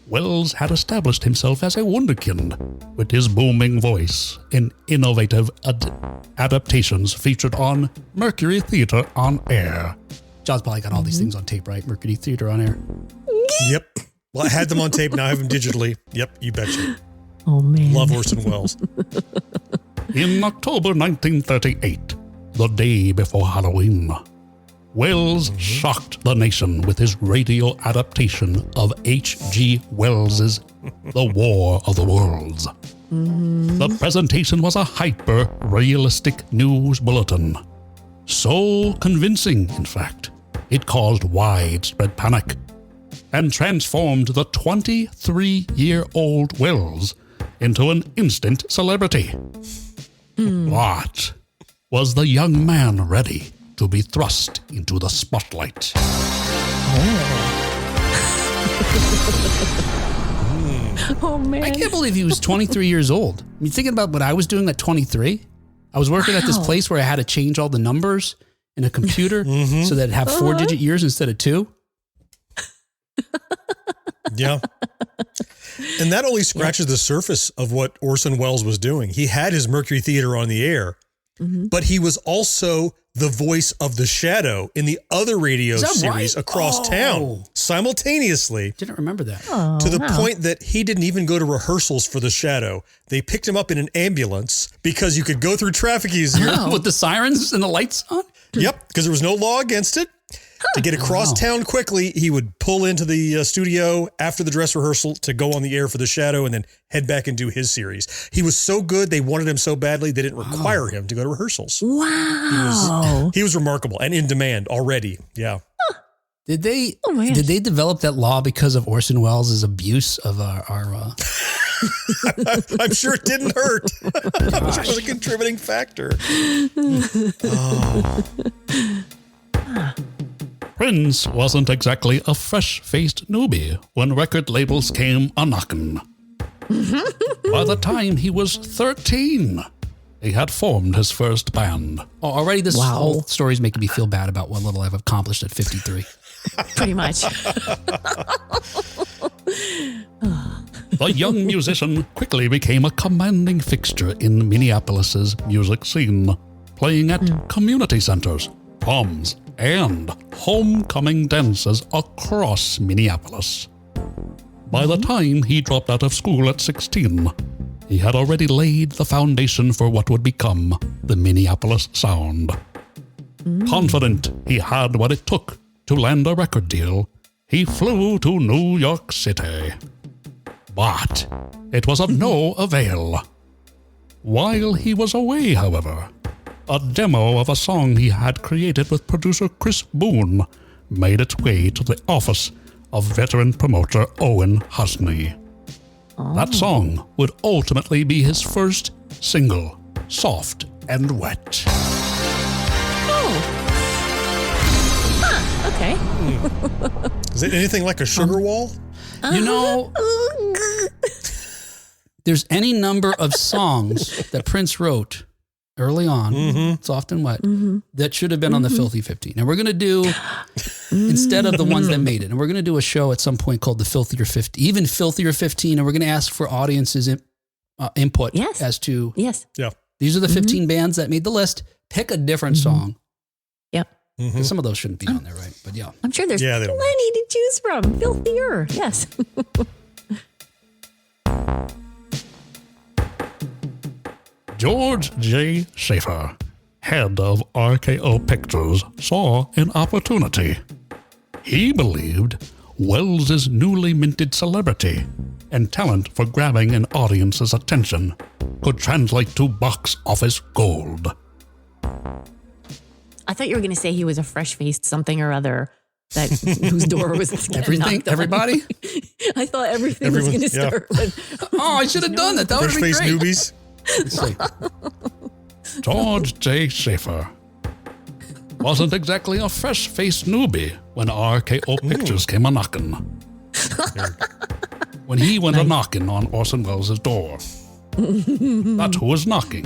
Welles had established himself as a wunderkind with his booming voice in innovative adaptations featured on Mercury Theater on Air. John's probably got all these things on tape, right? Mercury Theater on Air. Yep. Well, I had them on tape. Now I have them digitally. Yep, you betcha. Oh, man. Love Orson Welles. In October 1938, the day before Halloween, Welles shocked the nation with his radio adaptation of H.G. Wells's The War of the Worlds. The presentation was a hyper-realistic news bulletin. So convincing, in fact, it caused widespread panic and transformed the 23-year-old Welles into an instant celebrity. But was the young man ready to be thrust into the spotlight? Oh, man. I can't believe he was 23 years old. I mean, thinking about what I was doing at 23, I was working at this place where I had to change all the numbers in a computer so that it'd have 4-digit years instead of 2. Yeah. And that only scratches the surface of what Orson Welles was doing. He had his Mercury Theater on the air, but he was also the voice of the Shadow in the other radio series across town simultaneously. Didn't remember that. To the point that he didn't even go to rehearsals for the Shadow. They picked him up in an ambulance because you could go through traffic easier. With the sirens and the lights on? Yep, because there was no law against it. To get across town quickly, he would pull into the studio after the dress rehearsal to go on the air for The Shadow and then head back and do his series. He was so good, they wanted him so badly, they didn't require him to go to rehearsals. Wow. He was remarkable and in demand already. Yeah. Did they my did gosh. they develop that law because of Orson Welles' abuse of our I'm sure it didn't hurt. That was a contributing factor. Prince wasn't exactly a fresh-faced newbie when record labels came a-knockin'. By the time he was 13, he had formed his first band. Oh, already this whole story is making me feel bad about what little I've accomplished at 53. Pretty much. The young musician quickly became a commanding fixture in Minneapolis's music scene, playing at community centers, proms, and homecoming dances across Minneapolis. By the time he dropped out of school at 16, he had already laid the foundation for what would become the Minneapolis sound. Confident he had what it took to land a record deal, he flew to New York City. But it was of no avail. While he was away, however, a demo of a song he had created with producer Chris Boone made its way to the office of veteran promoter Owen Husney. That song would ultimately be his first single, Soft and Wet. Okay. Is it anything like a sugar wall? You know, there's any number of songs that Prince wrote early on, Soft and Wet, that should have been on the Filthy 15. And we're going to do, instead of the ones that made it, and we're going to do a show at some point called the Filthier 15, even Filthier 15, and we're going to ask for audiences' input as to, these are the 15 bands that made the list. Pick a different song. Yep. Some of those shouldn't be on there, right? But yeah. I'm sure there's plenty to choose from. Filthier. Yes. George J. Schaefer, head of RKO Pictures, saw an opportunity. He believed Wells's newly minted celebrity and talent for grabbing an audience's attention could translate to box office gold. I thought you were going to say he was a fresh-faced something or other whose door was everything. Everybody. I thought everything was going to start with. I should have done that. That would have been great. Newbies. George J. Schaefer wasn't exactly a fresh-faced newbie when RKO Pictures came a-knockin'. When he went a-knockin' on Orson Welles' door. That's who was knocking.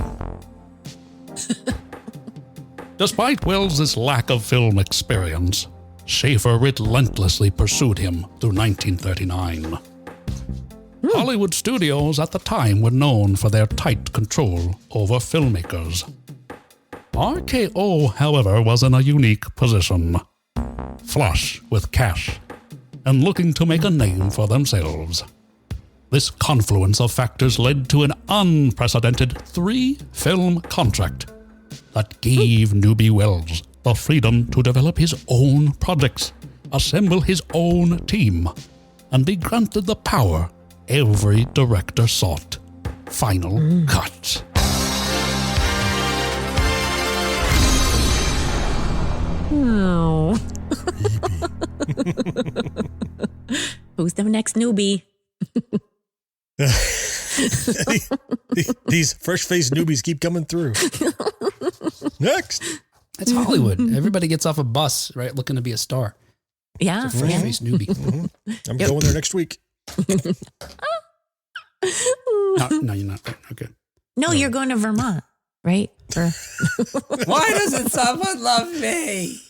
Despite Welles' lack of film experience, Schaefer relentlessly pursued him through 1939. Hollywood studios at the time were known for their tight control over filmmakers. RKO, however, was in a unique position, flush with cash, and looking to make a name for themselves. This confluence of factors led to an unprecedented 3-film contract that gave newbie Welles the freedom to develop his own projects, assemble his own team, and be granted the power every director sought. Final cut. Oh. Who's the next newbie? These fresh-faced newbies keep coming through. Next. That's Hollywood. Everybody gets off a bus, right, looking to be a star. Yeah. It's a fresh-faced newbie. I'm going there next week. No, you're not. Okay. No, you're going to Vermont, right? Why doesn't someone love me?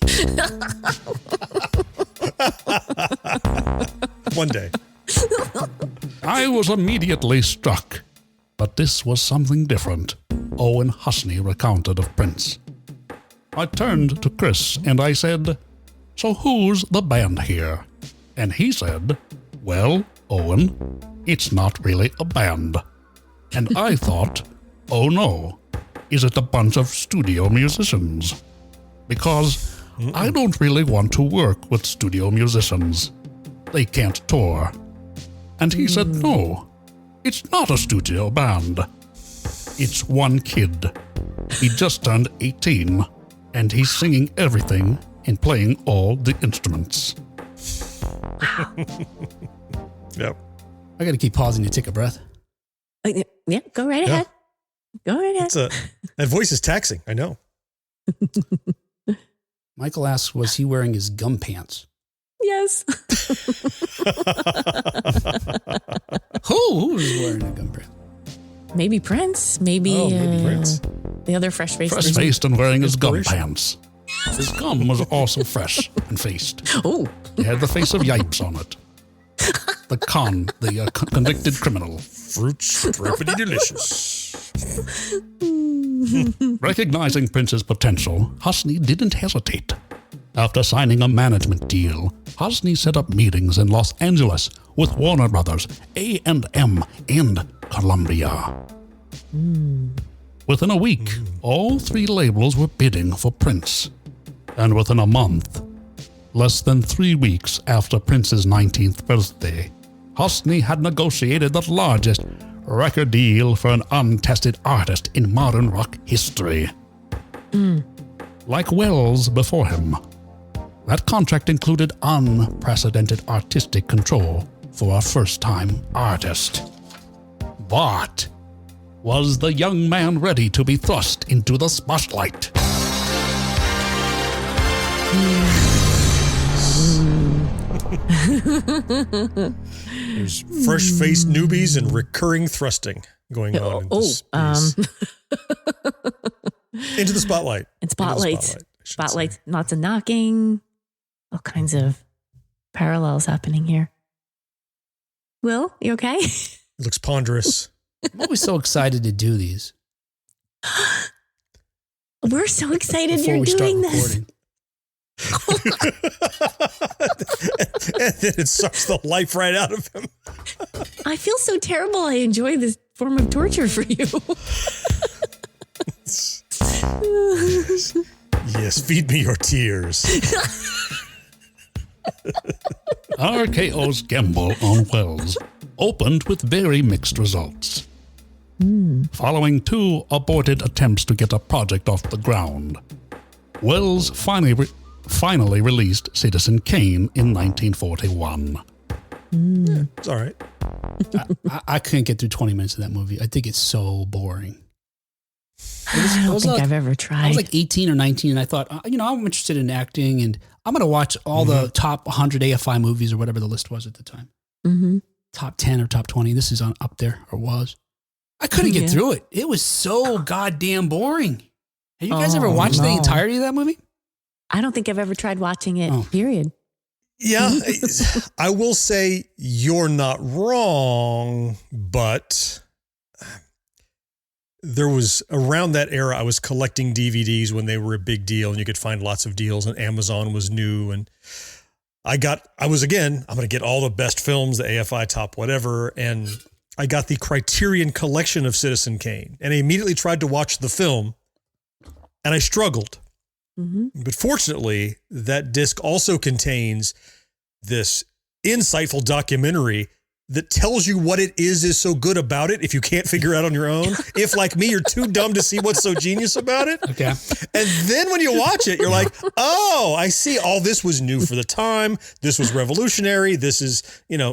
One day. I was immediately struck, but this was something different, Owen Husney recounted of Prince. I turned to Chris and I said, "So who's the band here?" And he said, "Well, Owen, it's not really a band." And I thought, oh no, is it a bunch of studio musicians? Because I don't really want to work with studio musicians. They can't tour. And he said, no, it's not a studio band. It's one kid. He just turned 18, and he's singing everything and playing all the instruments. Yep. I got to keep pausing to take a breath. Yeah, go right ahead. Go right ahead. That voice is taxing. I know. Michael asks, was he wearing his gum pants? Yes. Who is wearing a gum pants? Maybe Prince. Maybe, maybe Prince. The other fresh-faced. Fresh-faced and wearing his gum Inspiration. pants. His gum was also fresh and faced. Oh, He had the face of Yipes on it. The convicted criminal. Fruits, trippity delicious. Recognizing Prince's potential, Hosni didn't hesitate. After signing a management deal, Hosni set up meetings in Los Angeles with Warner Brothers, A&M, and Columbia. Within a week, all three labels were bidding for Prince. And within a month, less than 3 weeks after Prince's 19th birthday, Hosni had negotiated the largest record deal for an untested artist in modern rock history. Like Wells before him, that contract included unprecedented artistic control for a first-time artist. But was the young man ready to be thrust into the spotlight? There's fresh-faced newbies and recurring thrusting going on. Into the spotlight. and spotlights, lots of knocking, all kinds of parallels happening here. Will, you okay? It looks ponderous. I'm always so excited to do these. We're so excited Before you're we start doing this. recording. And then it sucks the life right out of him. I feel so terrible. I enjoy this form of torture for you. Yes, feed me your tears. RKO's gamble on Wells opened with very mixed results. Following 2 aborted attempts to get a project off the ground, Wells finally released Citizen Kane in 1941. It's all right. I couldn't get through 20 minutes of that movie. I think it's so boring. I don't think I've ever I tried. was like 18 or 19, and I thought, I'm interested in acting, and I'm going to watch all the top 100 AFI movies or whatever the list was at the time. Top 10 or top 20. This is on up there, or was. I couldn't get through it. It was so goddamn boring. Have you guys ever watched the entirety of that movie? I don't think I've ever tried watching it, period. Yeah, I will say you're not wrong, but there was around that era, I was collecting DVDs when they were a big deal and you could find lots of deals and Amazon was new. And I'm going to get all the best films, the AFI top, whatever. And I got the Criterion collection of Citizen Kane and I immediately tried to watch the film and I struggled. But fortunately, that disc also contains this insightful documentary that tells you what it is so good about it if you can't figure out on your own. If, like me, you're too dumb to see what's so genius about it. Okay. And then when you watch it, you're like, oh, I see. All this was new for the time. This was revolutionary. This is,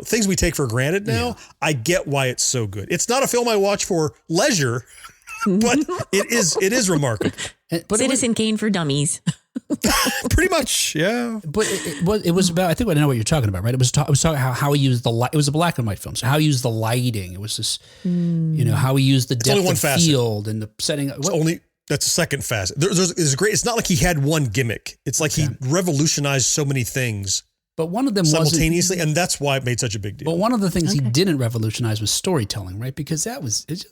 things we take for granted now. Yeah. I get why it's so good. It's not a film I watch for leisure, but it is remarkable. But Citizen Kane for dummies. Pretty much, yeah. But it was about, I think I know what you're talking about, right? It was talking how he used the light. It was a black and white film. So how he used the lighting. It was this, how he used the depth of field and the setting. That's the second facet. There's great. It's not like he had one gimmick. It's like he revolutionized so many things. But one of them simultaneously, and that's why it made such a big deal. But one of the things he didn't revolutionize was storytelling, right? Because it just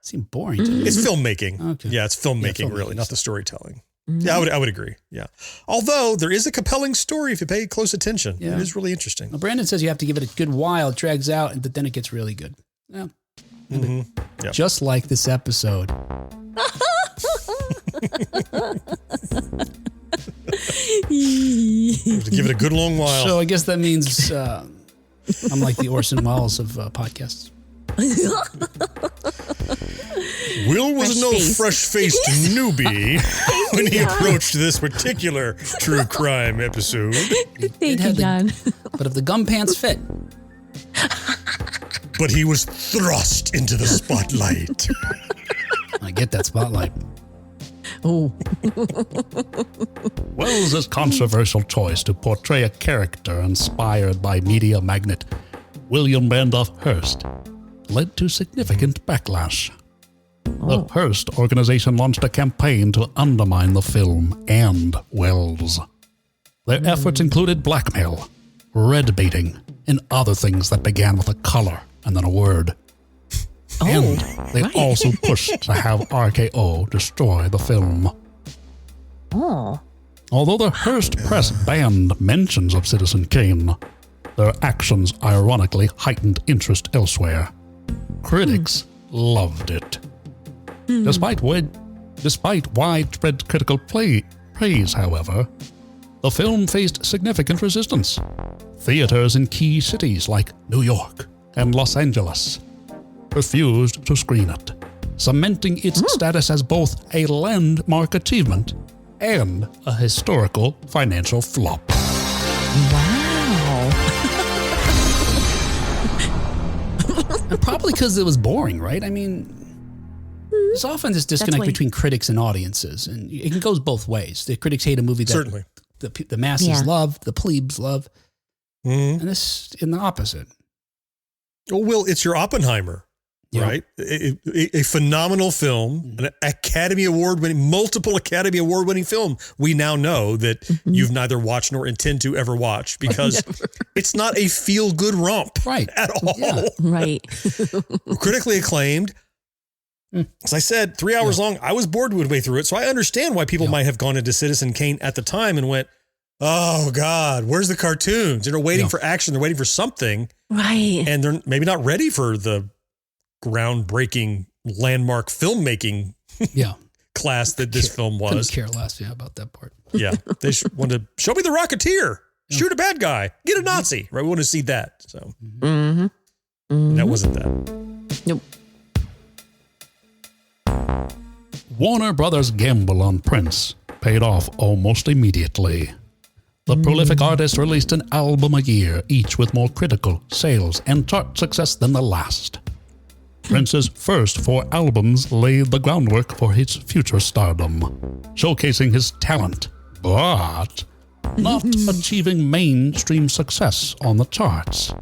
seemed boring to me. It's filmmaking. Okay. Yeah, it's filmmaking, really, not the storytelling. Yeah, I would agree. Yeah. Although there is a compelling story if you pay close attention. Yeah. It is really interesting. Well, Brandon says you have to give it a good while. It drags out, but then it gets really good. Yeah. Yep. Just like this episode. Give it a good long while. So I guess that means I'm like the Orson Welles of podcasts. Will was no fresh-faced newbie when he approached this particular true crime episode. Thank you, John. But if the gum pants fit. But he was thrust into the spotlight. I get that spotlight. Oh. Wells' controversial choice to portray a character inspired by media magnate William Randolph Hearst led to significant backlash. The Hearst organization launched a campaign to undermine the film and Wells. Their efforts included blackmail, red baiting, and other things that began with a color and then a word. And they also pushed to have RKO destroy the film. Although the Hearst press banned mentions of Citizen Kane, their actions ironically heightened interest elsewhere. Critics loved it. Despite widespread critical praise, however, the film faced significant resistance. Theaters in key cities like New York and Los Angeles refused to screen it, cementing its status as both a landmark achievement and a historical financial flop. Wow. And probably because it was boring, right? I mean, there's often this disconnect between critics and audiences, and it goes both ways. The critics hate a movie that Certainly. the masses love, the plebes love, and this in the opposite. Oh, Will, it's your Oppenheimer, right? A phenomenal film, an Academy Award-winning, multiple Academy Award-winning film. We now know that you've neither watched nor intend to ever watch because it's not a feel-good romp at all. Yeah. Right. Critically acclaimed. As I said, 3 hours long. I was bored midway through it, so I understand why people might have gone into Citizen Kane at the time and went, oh, God, where's the cartoons? They're waiting for action. They're waiting for something. Right. And they're maybe not ready for the groundbreaking landmark filmmaking class that this film was. Couldn't care less about that part. Yeah. They want to show me the Rocketeer. Shoot a bad guy. Get a Nazi. Right. We want to see that. So that wasn't that. Nope. Warner Brothers' gamble on Prince paid off almost immediately. The prolific artist released an album a year, each with more critical, sales, and chart success than the last. Prince's first 4 albums laid the groundwork for his future stardom, showcasing his talent, but not achieving mainstream success on the charts.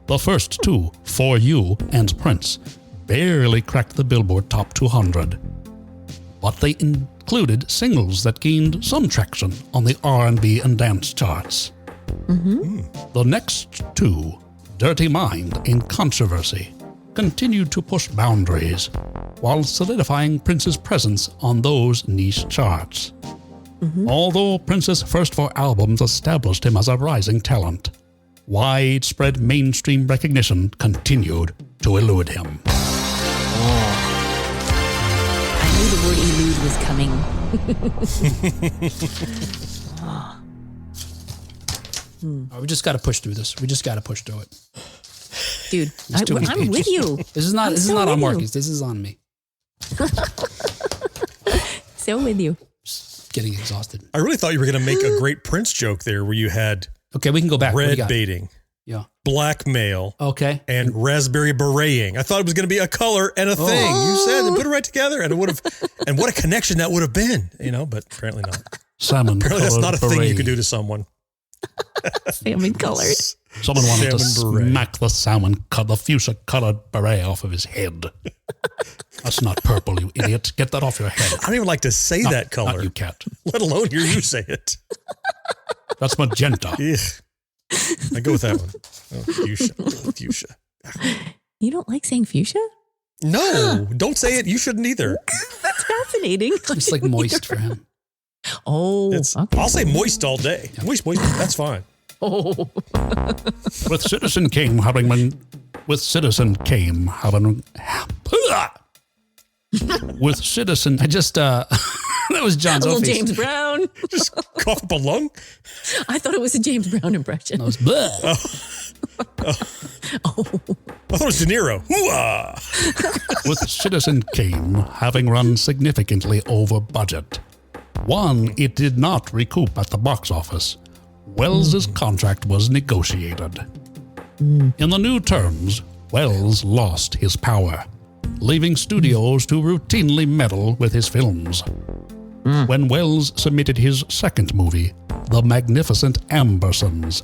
The first 2, For You and Prince, barely cracked the Billboard Top 200, but they included singles that gained some traction on the R&B and dance charts. The next 2, Dirty Mind and Controversy, continued to push boundaries while solidifying Prince's presence on those niche charts. Although Prince's first 4 albums established him as a rising talent, widespread mainstream recognition continued to elude him. I knew the word elude was coming. We just got to push through this. We just got to push through it. Dude, too many I'm with you. This is not on Marcus. This is on me. So with you. Just getting exhausted. I really thought you were going to make a great Prince joke there where you had Okay, we can go back. What do you red got? baiting, blackmail, Okay. and raspberry bereting. I thought it was going to be a color and a thing. You said they put it right together, and it would have. And what a connection that would have been, but apparently not. Salmon Apparently that's not a thing you beret. could do to someone. Salmon colored. Someone wanted to Salmon beret. smack the fuchsia colored beret off of his head. That's not purple, you idiot. Get that off your head. I don't even like to say that color, Not you, cat. let alone hear you say it. That's magenta. Ugh. I go with that one. Oh, fuchsia. You don't like saying fuchsia? No, don't say it. You shouldn't either. That's fascinating. It's like moist for him. Oh, okay. I'll say moist all day. Moist, that's fine. Oh. With Citizen Kane having with citizen. I just that was John's Little face. James Brown. Just cough up a lung. I thought it was a James Brown impression. That was bleh. Oh. I thought it was De Niro. Hoo-ah! With Citizen Kane having run significantly over budget. One, it did not recoup at the box office. Wells's contract was negotiated. In the new terms, Wells lost his power, leaving studios to routinely meddle with his films. When Wells submitted his second movie, The Magnificent Ambersons,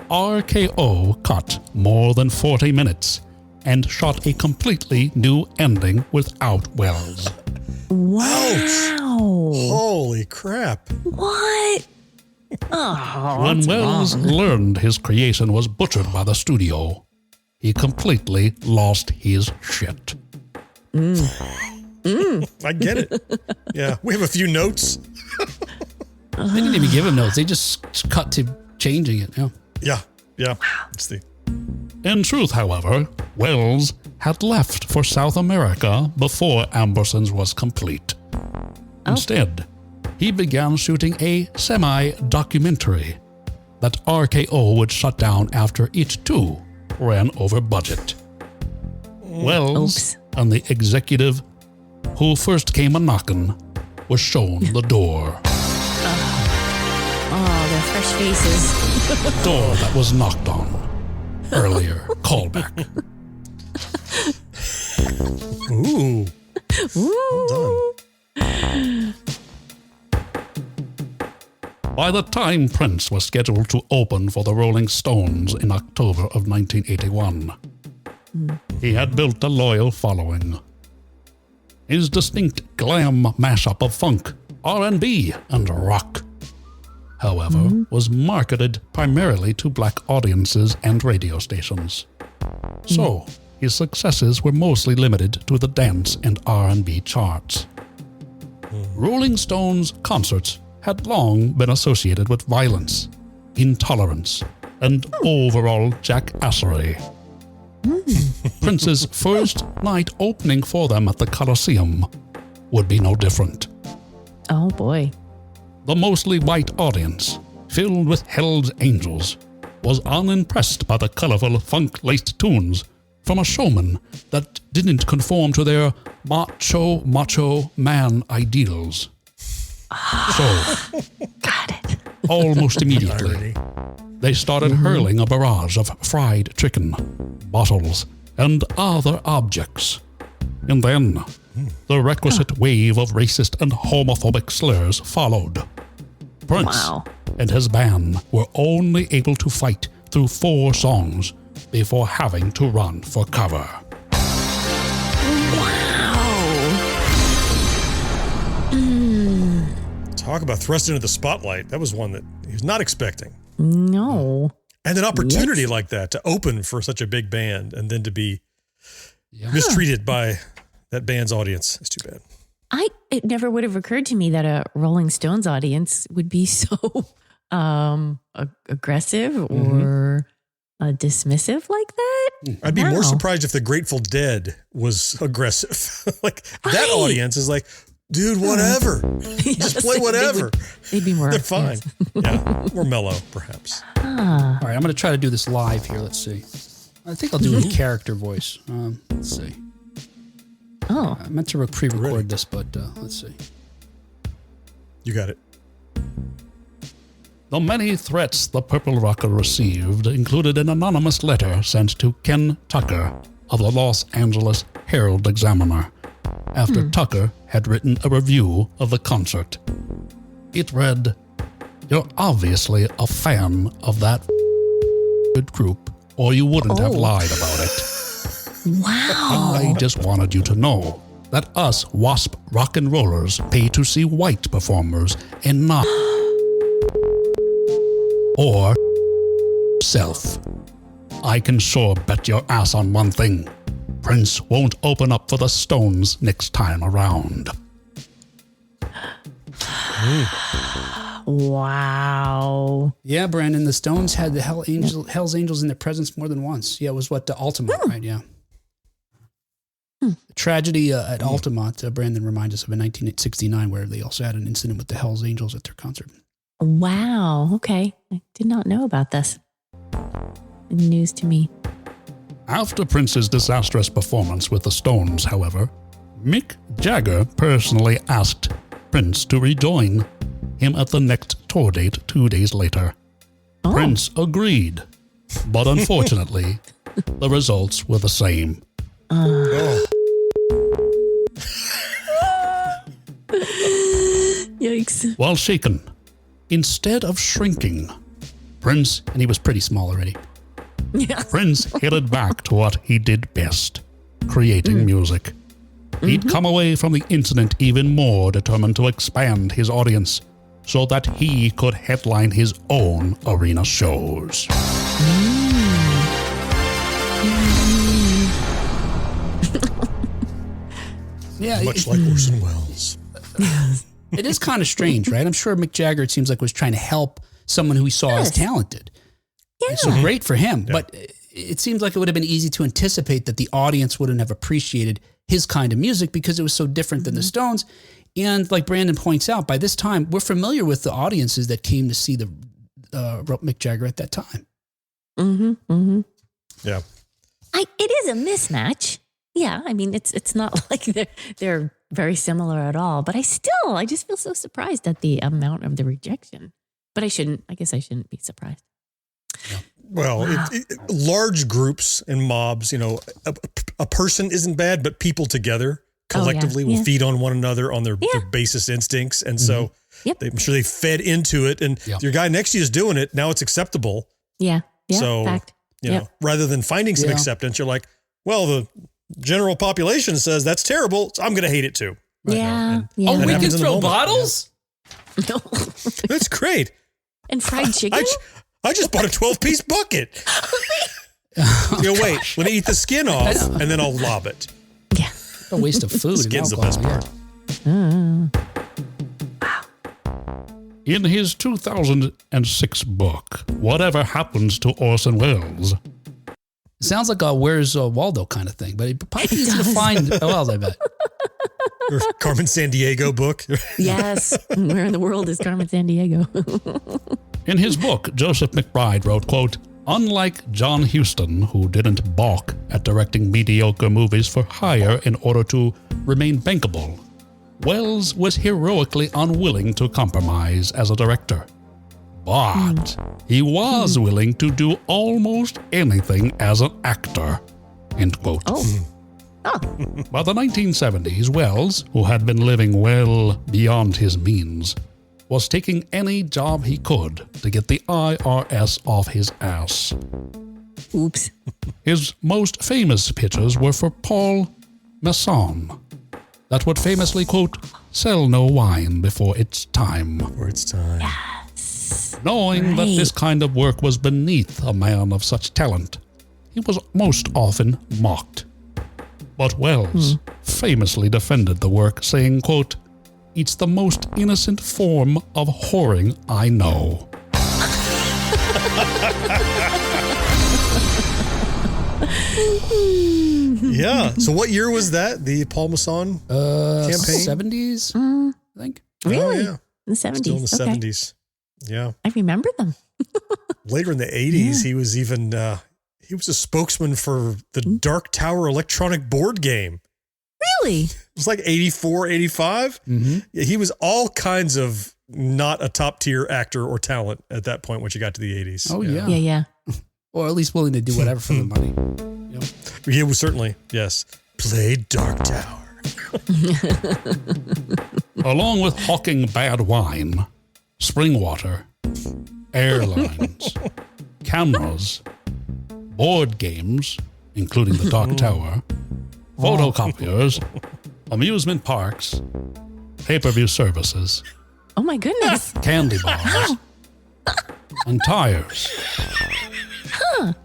RKO cut more than 40 minutes and shot a completely new ending without Wells. Wow. Holy crap. What? Oh, When that's Wells wrong. learned his creation was butchered by the studio, he completely lost his shit. I get it. Yeah, we have a few notes. They didn't even give him notes. They just cut to changing it. Yeah. Yeah. It's the In truth, however, Wells had left for South America before Ambersons was complete. Instead, he began shooting a semi-documentary that RKO would shut down after it too ran over budget. Wells Oops. and the executive who first came a-knockin' was shown the door. Oh, their fresh faces. Door that was knocked on earlier. Callback. ooh. Well done. By the time Prince was scheduled to open for the Rolling Stones in October of 1981, he had built a loyal following. His distinct glam mashup of funk, R&B, and rock, however, was marketed primarily to black audiences and radio stations. So, his successes were mostly limited to the dance and R&B charts. Rolling Stones concerts had long been associated with violence, intolerance, and overall jackassery. Prince's first night opening for them at the Coliseum would be no different. Oh, boy. The mostly white audience, filled with Hell's Angels, was unimpressed by the colorful funk-laced tunes from a showman that didn't conform to their macho man ideals. So, Got it. almost immediately, they started hurling a barrage of fried chicken, bottles, and other objects. And then, the requisite wave of racist and homophobic slurs followed. Prince Wow. and his band were only able to fight through 4 songs before having to run for cover. Talk about thrust into the spotlight. That was one that he was not expecting. No. And an opportunity like that to open for such a big band and then to be mistreated by that band's audience. It's too bad. It never would have occurred to me that a Rolling Stones audience would be so aggressive or dismissive like that. I'd be more Wow. surprised if the Grateful Dead was aggressive. Like that Right. audience is like, dude, whatever. Just play whatever. They'd be more. They're fine. yes. Yeah, more mellow, perhaps. All right, I'm going to try to do this live here. Let's see. I think I'll do a character voice. Let's see. Oh, I meant to pre-record this, but let's see. You got it. The many threats the Purple Rocker received included an anonymous letter sent to Ken Tucker of the Los Angeles Herald-Examiner after Tucker had written a review of the concert. It read, "You're obviously a fan of that group, or you wouldn't have lied about it. wow. I just wanted you to know that us WASP rock and rollers pay to see white performers and not or self. I can sure bet your ass on one thing. Prince won't open up for the Stones next time around." Wow. Yeah, Brandon, the Stones had the Hell's Angels in their presence more than once. Yeah, it was what, the Ultimate, right? Yeah. The tragedy at Altamont, Brandon reminds us of in 1969, where they also had an incident with the Hells Angels at their concert. Wow. Okay. I did not know about this. News to me. After Prince's disastrous performance with the Stones, however, Mick Jagger personally asked Prince to rejoin him at the next tour date 2 days later. Oh. Prince agreed, but unfortunately, the results were the same. Yikes. While shaken, instead of shrinking, Prince, and he was pretty small already, Yeah. Prince headed back to what he did best, creating music. He'd come away from the incident even more determined to expand his audience so that he could headline his own arena shows. Yeah, Much like Orson Welles. it is kind of strange, right? I'm sure Mick Jagger, it seems like, was trying to help someone who he saw as talented. Yeah. So great for him. But it seems like it would have been easy to anticipate that the audience wouldn't have appreciated his kind of music because it was so different than the Stones. And like Brandon points out, by this time, we're familiar with the audiences that came to see the Mick Jagger at that time. Mm-hmm. Mm-hmm. Yeah. It is a mismatch. Yeah, I mean, it's not like they're very similar at all. But I just feel so surprised at the amount of the rejection. But I guess I shouldn't be surprised. Well, large groups and mobs, a person isn't bad, but people together collectively will feed on one another on their basest instincts. And so I'm sure they fed into it. And your guy next to you is doing it. Now it's acceptable. Yeah. Yeah. So, fact. Rather than finding some acceptance, you're like, well, the general population says that's terrible, so I'm going to hate it too. Yeah. Oh, we can happens in the throw moment. bottles? No. That's great. And fried chicken? I just bought a 12-piece bucket. Wait, let me eat the skin off, and then I'll lob it. Yeah. A waste of food. Skin's the and best alcohol, part. In his 2006 book, Whatever Happens to Orson Welles, It sounds like a Where's Waldo kind of thing, but it probably be easy to find Wells, I bet. Or Carmen Sandiego book. Yes. Where in the world is Carmen Sandiego? in his book, Joseph McBride wrote, quote, "Unlike John Huston, who didn't balk at directing mediocre movies for hire in order to remain bankable, Welles was heroically unwilling to compromise as a director. But he was willing to do almost anything as an actor." End quote. By the 1970s, Welles, who had been living well beyond his means, was taking any job he could to get the IRS off his ass. Oops. His most famous pitches were for Paul Masson, that would famously, quote, "sell no wine before it's time." Or it's time. Knowing that this kind of work was beneath a man of such talent, he was most often mocked. But Welles famously defended the work, saying, quote, "It's the most innocent form of whoring I know." Yeah. So what year was that? The Paul Masson campaign? 70s, I think. Really? Oh, yeah. In the 70s? Still in the Okay. 70s. Yeah. I remember them. Later in the 80s, he was even he was a spokesman for the Dark Tower electronic board game. Really? It was like 84, 85. Yeah, he was all kinds of not a top tier actor or talent at that point once you got to the 80s. Oh, yeah. Yeah. Or at least willing to do whatever for the money. Yeah, well, certainly. Yes. Play Dark Tower. Along with hawking bad wine, spring water, airlines, cameras, board games, including the Dark Tower, photocopiers, amusement parks, pay-per-view services, Oh my goodness. candy bars, and tires.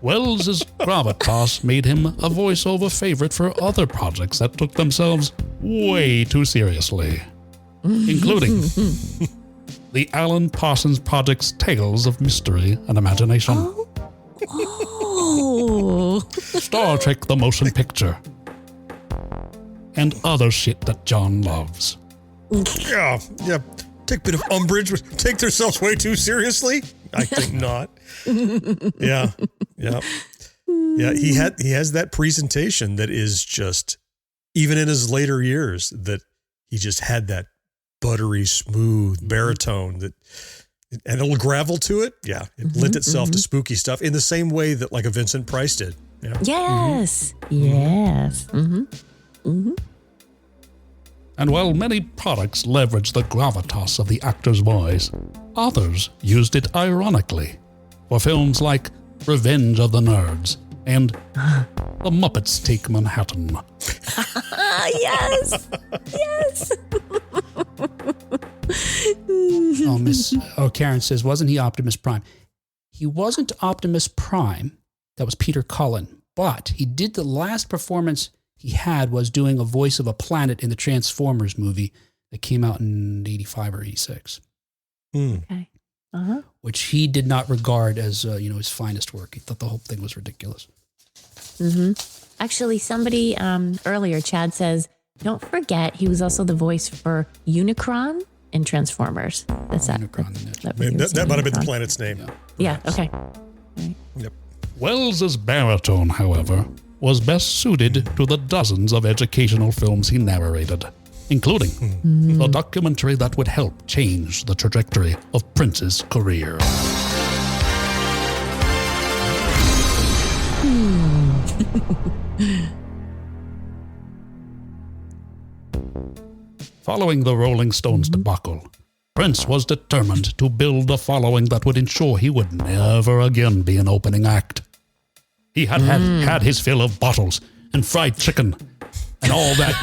Wells's gravitas made him a voiceover favorite for other projects that took themselves way too seriously, including the Alan Parsons Project's Tales of Mystery and Imagination, Oh. Star Trek the Motion Picture, and other shit that John loves. Yeah. Take a bit of umbrage. Take themselves way too seriously? I think not. Yeah. He has that presentation that is just, even in his later years, that he just had that buttery, smooth baritone that, and a little gravel to it. Yeah. It lent itself to spooky stuff in the same way that like a Vincent Price did. Yeah. Yes. Yes. And while many products leveraged the gravitas of the actor's voice, others used it ironically for films like Revenge of the Nerds and The Muppets Take Manhattan. Yes. Karen says, wasn't he Optimus Prime? He wasn't Optimus Prime. That was Peter Cullen. But he did, the last performance he had was doing a voice of a planet in the Transformers movie that came out in 85 or 86. Okay. Which he did not regard as, his finest work. He thought the whole thing was ridiculous. Actually, somebody earlier, Chad says, don't forget he was also the voice for Unicron in Transformers. That's that. That might have been the planet's name. Yeah. Okay. Yep. Wells's baritone, however, was best suited to the dozens of educational films he narrated, including the documentary that would help change the trajectory of Prince's career. Following the Rolling Stones debacle, Prince was determined to build a following that would ensure he would never again be an opening act. He had had his fill of bottles and fried chicken and all that.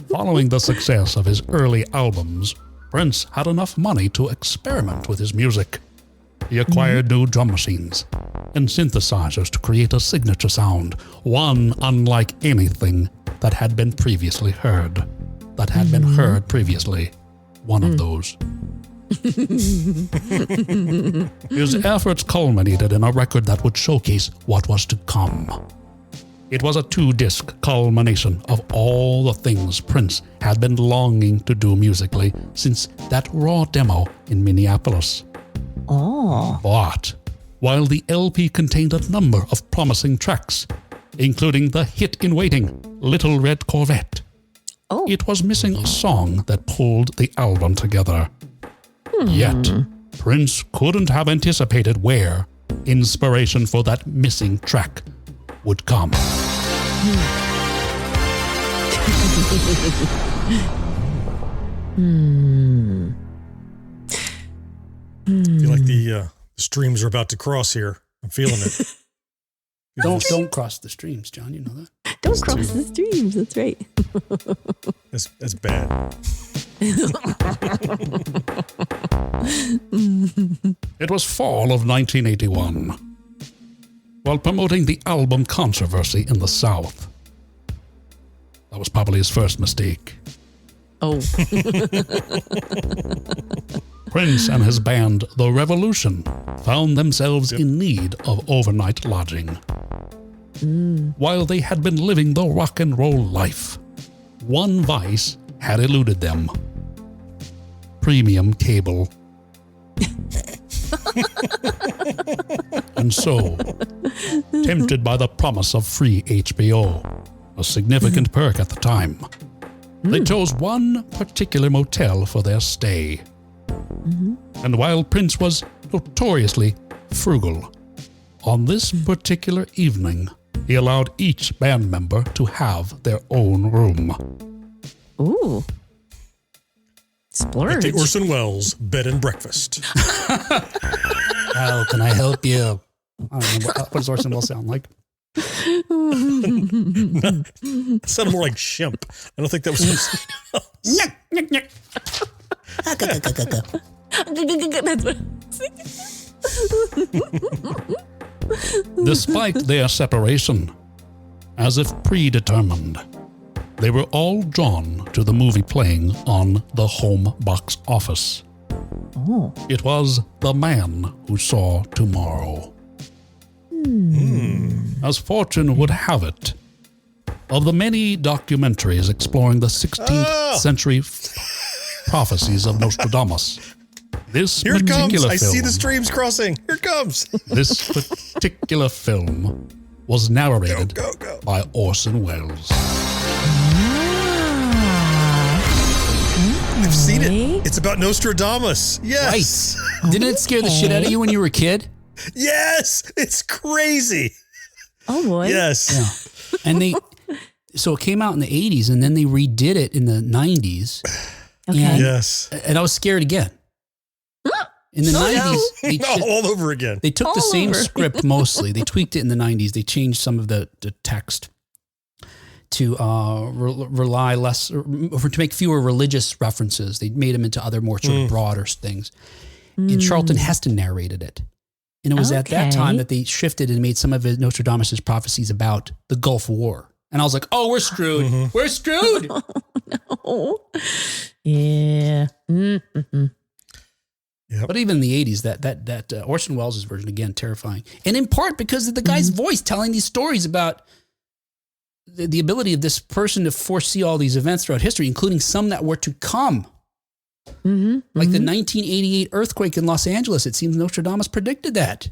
Following the success of his early albums, Prince had enough money to experiment with his music. He acquired new drum machines and synthesizers to create a signature sound, one unlike anything that had been previously heard. One of those. His efforts culminated in a record that would showcase what was to come. It was a 2-disc culmination of all the things Prince had been longing to do musically since that raw demo in Minneapolis. But while the LP contained a number of promising tracks, including the hit in waiting, Little Red Corvette, it was missing a song that pulled the album together. Yet, Prince couldn't have anticipated where inspiration for that missing track would come. I feel like the streams are about to cross here. I'm feeling it. Don't cross the streams, John. You know that. Don't cross the streams. That's right. That's bad. It was fall of 1981. While promoting the album Controversy in the South. That was probably his first mistake. Prince and his band, The Revolution, found themselves in need of overnight lodging. While they had been living the rock and roll life, one vice had eluded them. Premium cable. And so, tempted by the promise of free HBO, a significant perk at the time, they chose one particular motel for their stay. And while Prince was notoriously frugal, on this particular evening, he allowed each band member to have their own room. Ooh. Splurge. Like the Orson Welles bed and breakfast. How can I help you? I don't know. What does Orson Welles sound like? It sounded more like Shemp. I don't think that was. That's what Despite their separation, as if predetermined, they were all drawn to the movie playing on the home box office. It was The Man Who Saw Tomorrow. As fortune would have it, of the many documentaries exploring the 16th century prophecies of Nostradamus, this Here it comes. particular I film, see the streams crossing. Here it comes. this particular film was narrated Go. by Orson Welles. I've seen it. It's about Nostradamus. Yes. Right. Didn't it scare the shit out of you when you were a kid? Yes. It's crazy. Oh boy. Yes. Yeah. And so it came out in the 80s and then they redid it in the 90s. Okay. And, Yes. and I was scared again. In the 90s, All over again. they took the All same over. script mostly. They tweaked it in the 90s. They changed some of the text to rely less, or to make fewer religious references. They made them into other more sort of broader things. And Charlton Heston narrated it. And it was at that time that they shifted and made some of Nostradamus' prophecies about the Gulf War. And I was like, oh, we're screwed. We're screwed. Oh. Yeah. Mm-hmm. Yep. But even in the 80s, that Orson Welles' version, again, terrifying. And in part because of the guy's voice telling these stories about the ability of this person to foresee all these events throughout history, including some that were to come. Like the 1988 earthquake in Los Angeles. It seems Nostradamus predicted that.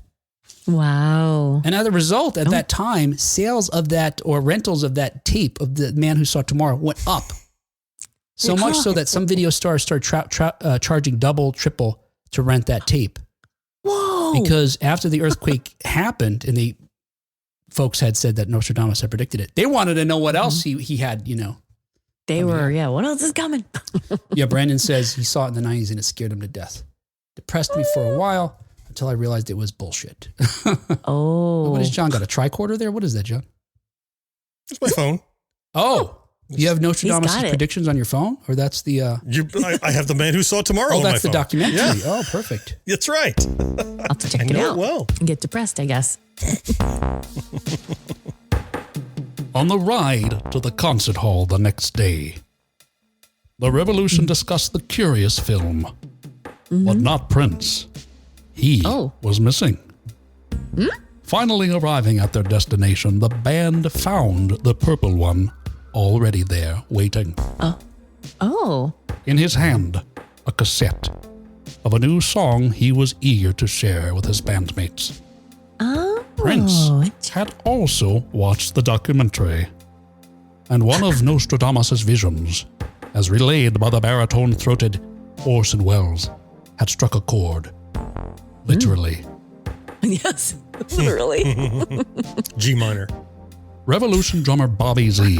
Wow. And as a result, at that time, sales of that or rentals of that tape of The Man Who Saw Tomorrow went up. So much so that some video stars started charging double, triple to rent that tape. Whoa. Because after the earthquake happened and the folks had said that Nostradamus had predicted it, they wanted to know what else he had, They were, what else is coming? Yeah, Brandon says he saw it in the 90s and it scared him to death. Depressed me for a while until I realized it was bullshit. Oh. What has John got? A tricorder there? What is that, John? It's my phone. Oh, you have Nostradamus' got it. predictions on your phone? Or that's the... I have The Man Who Saw Tomorrow on my that's the phone. documentary. Yeah. Oh, perfect. That's right. I'll have to check I it know out. it well. And get depressed, I guess. On the ride to the concert hall the next day, the Revolution discussed the curious film, but not Prince. He was missing. Finally arriving at their destination, the band found the purple one already there waiting. Oh. In his hand, a cassette of a new song he was eager to share with his bandmates. Oh. Prince had also watched the documentary, and one of Nostradamus' visions, as relayed by the baritone-throated Orson Welles, had struck a chord. Literally. Yes, literally. G minor. Revolution drummer Bobby Z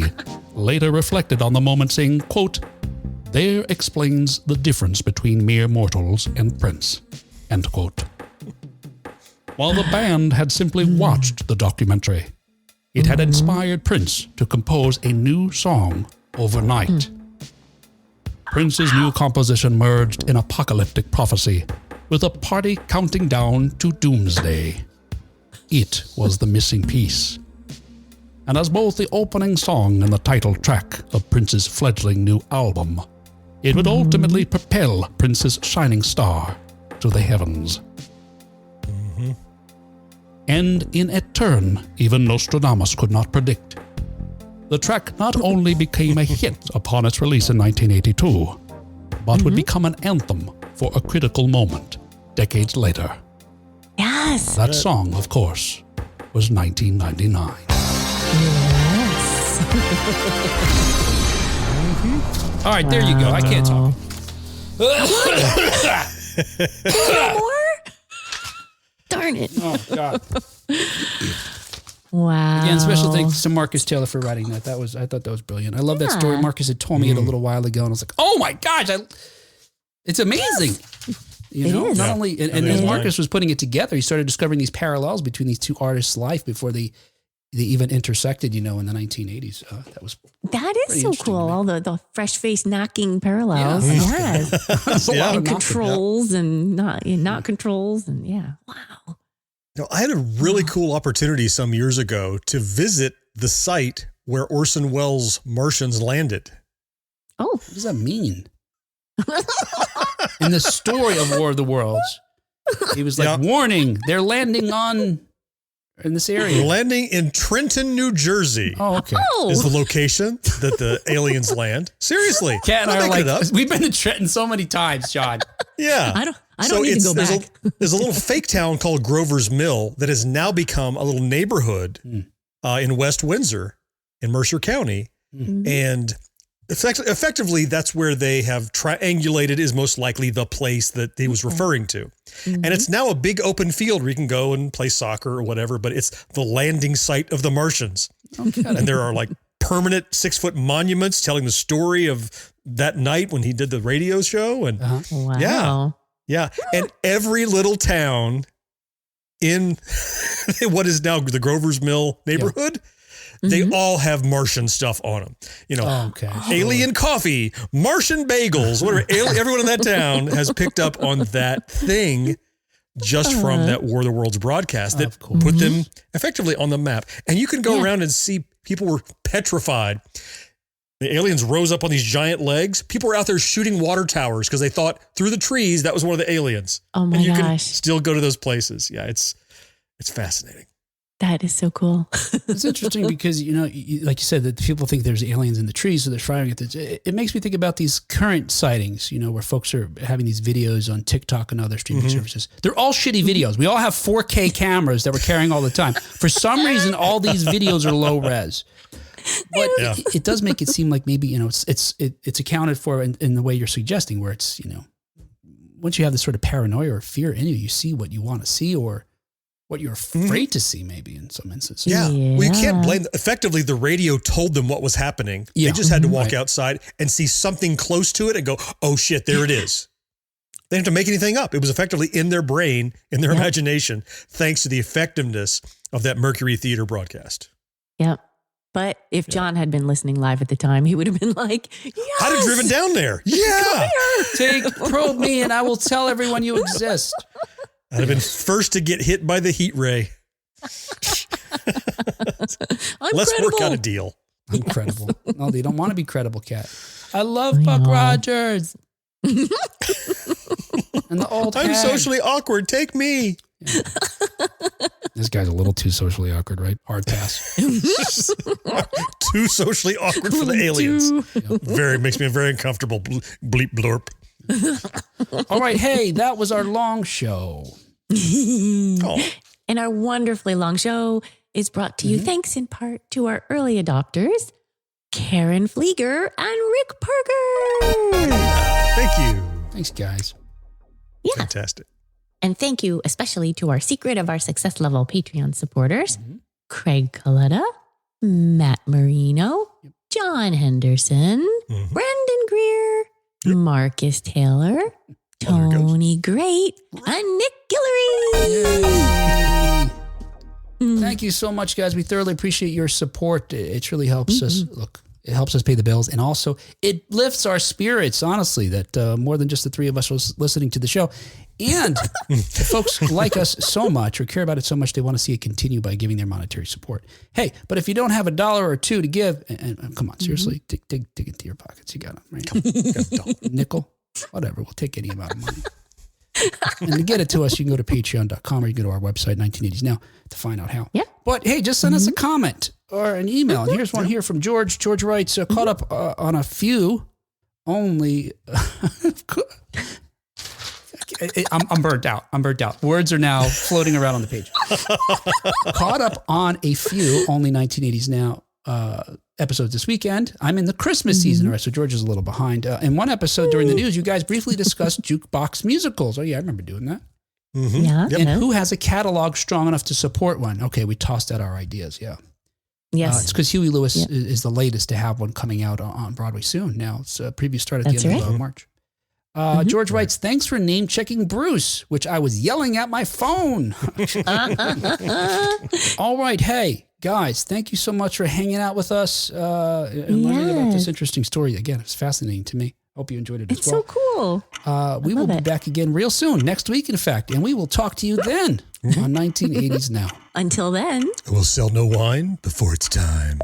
later reflected on the moment saying, quote, "There explains the difference between mere mortals and Prince," end quote. While the band had simply watched the documentary, it had inspired Prince to compose a new song overnight. Prince's new composition merged in apocalyptic prophecy, with a party counting down to doomsday. It was the missing piece. And as both the opening song and the title track of Prince's fledgling new album, it would ultimately propel Prince's shining star to the heavens. And in a turn even Nostradamus could not predict. The track not only became a hit upon its release in 1982, but would become an anthem for a critical moment decades later. Yes. That song, of course, was 1999. Yes. All right, there you go. I can't talk. More? Darn it. Oh, God. Wow. Again, special thanks to Marcus Taylor for writing that. I thought that was brilliant. I love that story. Marcus had told me it a little while ago, and I was like, "Oh my gosh, it's amazing!" You know, is. not only and as Marcus was putting it together, he started discovering these parallels between these two artists' life before they even intersected. You know, in the 1980s, That is pretty so interesting cool. to me. All the fresh face knocking parallels. Yeah. Yes. That's a lot And of knocking. controls and not controls. And yeah. Wow. Now, I had a really cool opportunity some years ago to visit the site where Orson Welles' Martians landed. Oh. What does that mean? In the story of War of the Worlds, he was like, "Warning, they're landing on in this area? Landing in Trenton, New Jersey. Oh, okay. Is the location that the aliens land. Seriously. Kat and I are Not making like, it up. we've been to Trenton so many times, John. Yeah. I don't need to go back. There's a little fake town called Grover's Mill that has now become a little neighborhood in West Windsor in Mercer County. And effectively, that's where they have triangulated is most likely the place that he was referring to. And it's now a big open field where you can go and play soccer or whatever, but it's the landing site of the Martians. Okay. And there are like permanent 6-foot monuments telling the story of that night when he did the radio show. And Wow. yeah. And every little town in what is now the Grover's Mill neighborhood, they all have Martian stuff on them. You know, alien coffee, Martian bagels, whatever. Everyone in that town has picked up on that thing just from that War of the Worlds broadcast that put them effectively on the map. And you can go around and see people were petrified. The aliens rose up on these giant legs. People were out there shooting water towers because they thought through the trees that was one of the aliens. Oh my and you gosh. can still go to those places. Yeah, it's fascinating. That is so cool. It's interesting because, you know, like you said, that people think there's aliens in the trees, so they're firing at it makes me think about these current sightings, you know, where folks are having these videos on TikTok and other streaming services. They're all shitty videos. We all have 4K cameras that we're carrying all the time. For some reason, all these videos are low res. But it does make it seem like maybe, you know, it's accounted for in the way you're suggesting, where it's, you know, once you have this sort of paranoia or fear in you, you see what you want to see or what you're afraid to see, maybe in some instances. Yeah. Well, you can't blame. Effectively, the radio told them what was happening. Yeah. They just had to walk outside and see something close to it and go, "Oh shit, there it is." They didn't have to make anything up. It was effectively in their brain, in their imagination, thanks to the effectiveness of that Mercury Theater broadcast. Yep. But if John had been listening live at the time, he would have been like, "Yes, I'd have driven down there." Yeah. Probe me and I will tell everyone you exist. I'd have been first to get hit by the heat ray. Let's work out a deal. I'm credible. No, they don't want to be credible, Kat. I love Buck Rogers. And the old I'm hag. socially awkward. Take me. Yeah. This guy's a little too socially awkward, right? Hard pass. Too socially awkward for the aliens. Makes me very uncomfortable. Bleep blurp. All right. Hey, that was our long show. And our wonderfully long show is brought to you thanks in part to our early adopters, Karen Flieger and Rick Parker. Thank you. Thanks, guys. Yeah. Fantastic. And thank you especially to our Secret of Our Success Level Patreon supporters, Craig Coletta, Matt Marino, John Henderson, Brendan Greer, Marcus Taylor, Tony Great, and Nick Guillory. Thank you so much, guys. We thoroughly appreciate your support. It really helps us. Look, it helps us pay the bills. And also, it lifts our spirits, honestly, that more than just the three of us was listening to the show. And if folks like us so much or care about it so much, they want to see it continue by giving their monetary support. Hey, but if you don't have $1 or $2 to give, and come on, seriously, dig into your pockets. You got them, right? Nickel, whatever. We'll take any amount of money. And to get it to us, you can go to patreon.com or you can go to our website, 1980s Now, to find out how. Yeah. But hey, just send us a comment or an email. And here's one here from George. George writes, caught up on a few only. I'm burnt out. Words are now floating around on the page. Caught up on a few only 1980s Now episodes this weekend. I'm in the Christmas season, all right, so George is a little behind. In one episode during the news, you guys briefly discussed jukebox musicals. Oh, yeah, I remember doing that. Yeah. And who has a catalog strong enough to support one? Okay, we tossed out our ideas, yeah. Yes. It's because Huey Lewis is the latest to have one coming out on Broadway soon. Now, it's preview start at the end of March. George writes, thanks for name checking Bruce, which I was yelling at my phone. All right. Hey, guys, thank you so much for hanging out with us and learning about this interesting story. Again, it's fascinating to me. Hope you enjoyed it as well. It's so cool. We will be back again real soon, next week, in fact, and we will talk to you then on 1980s Now. Until then, We'll sell no wine before it's time.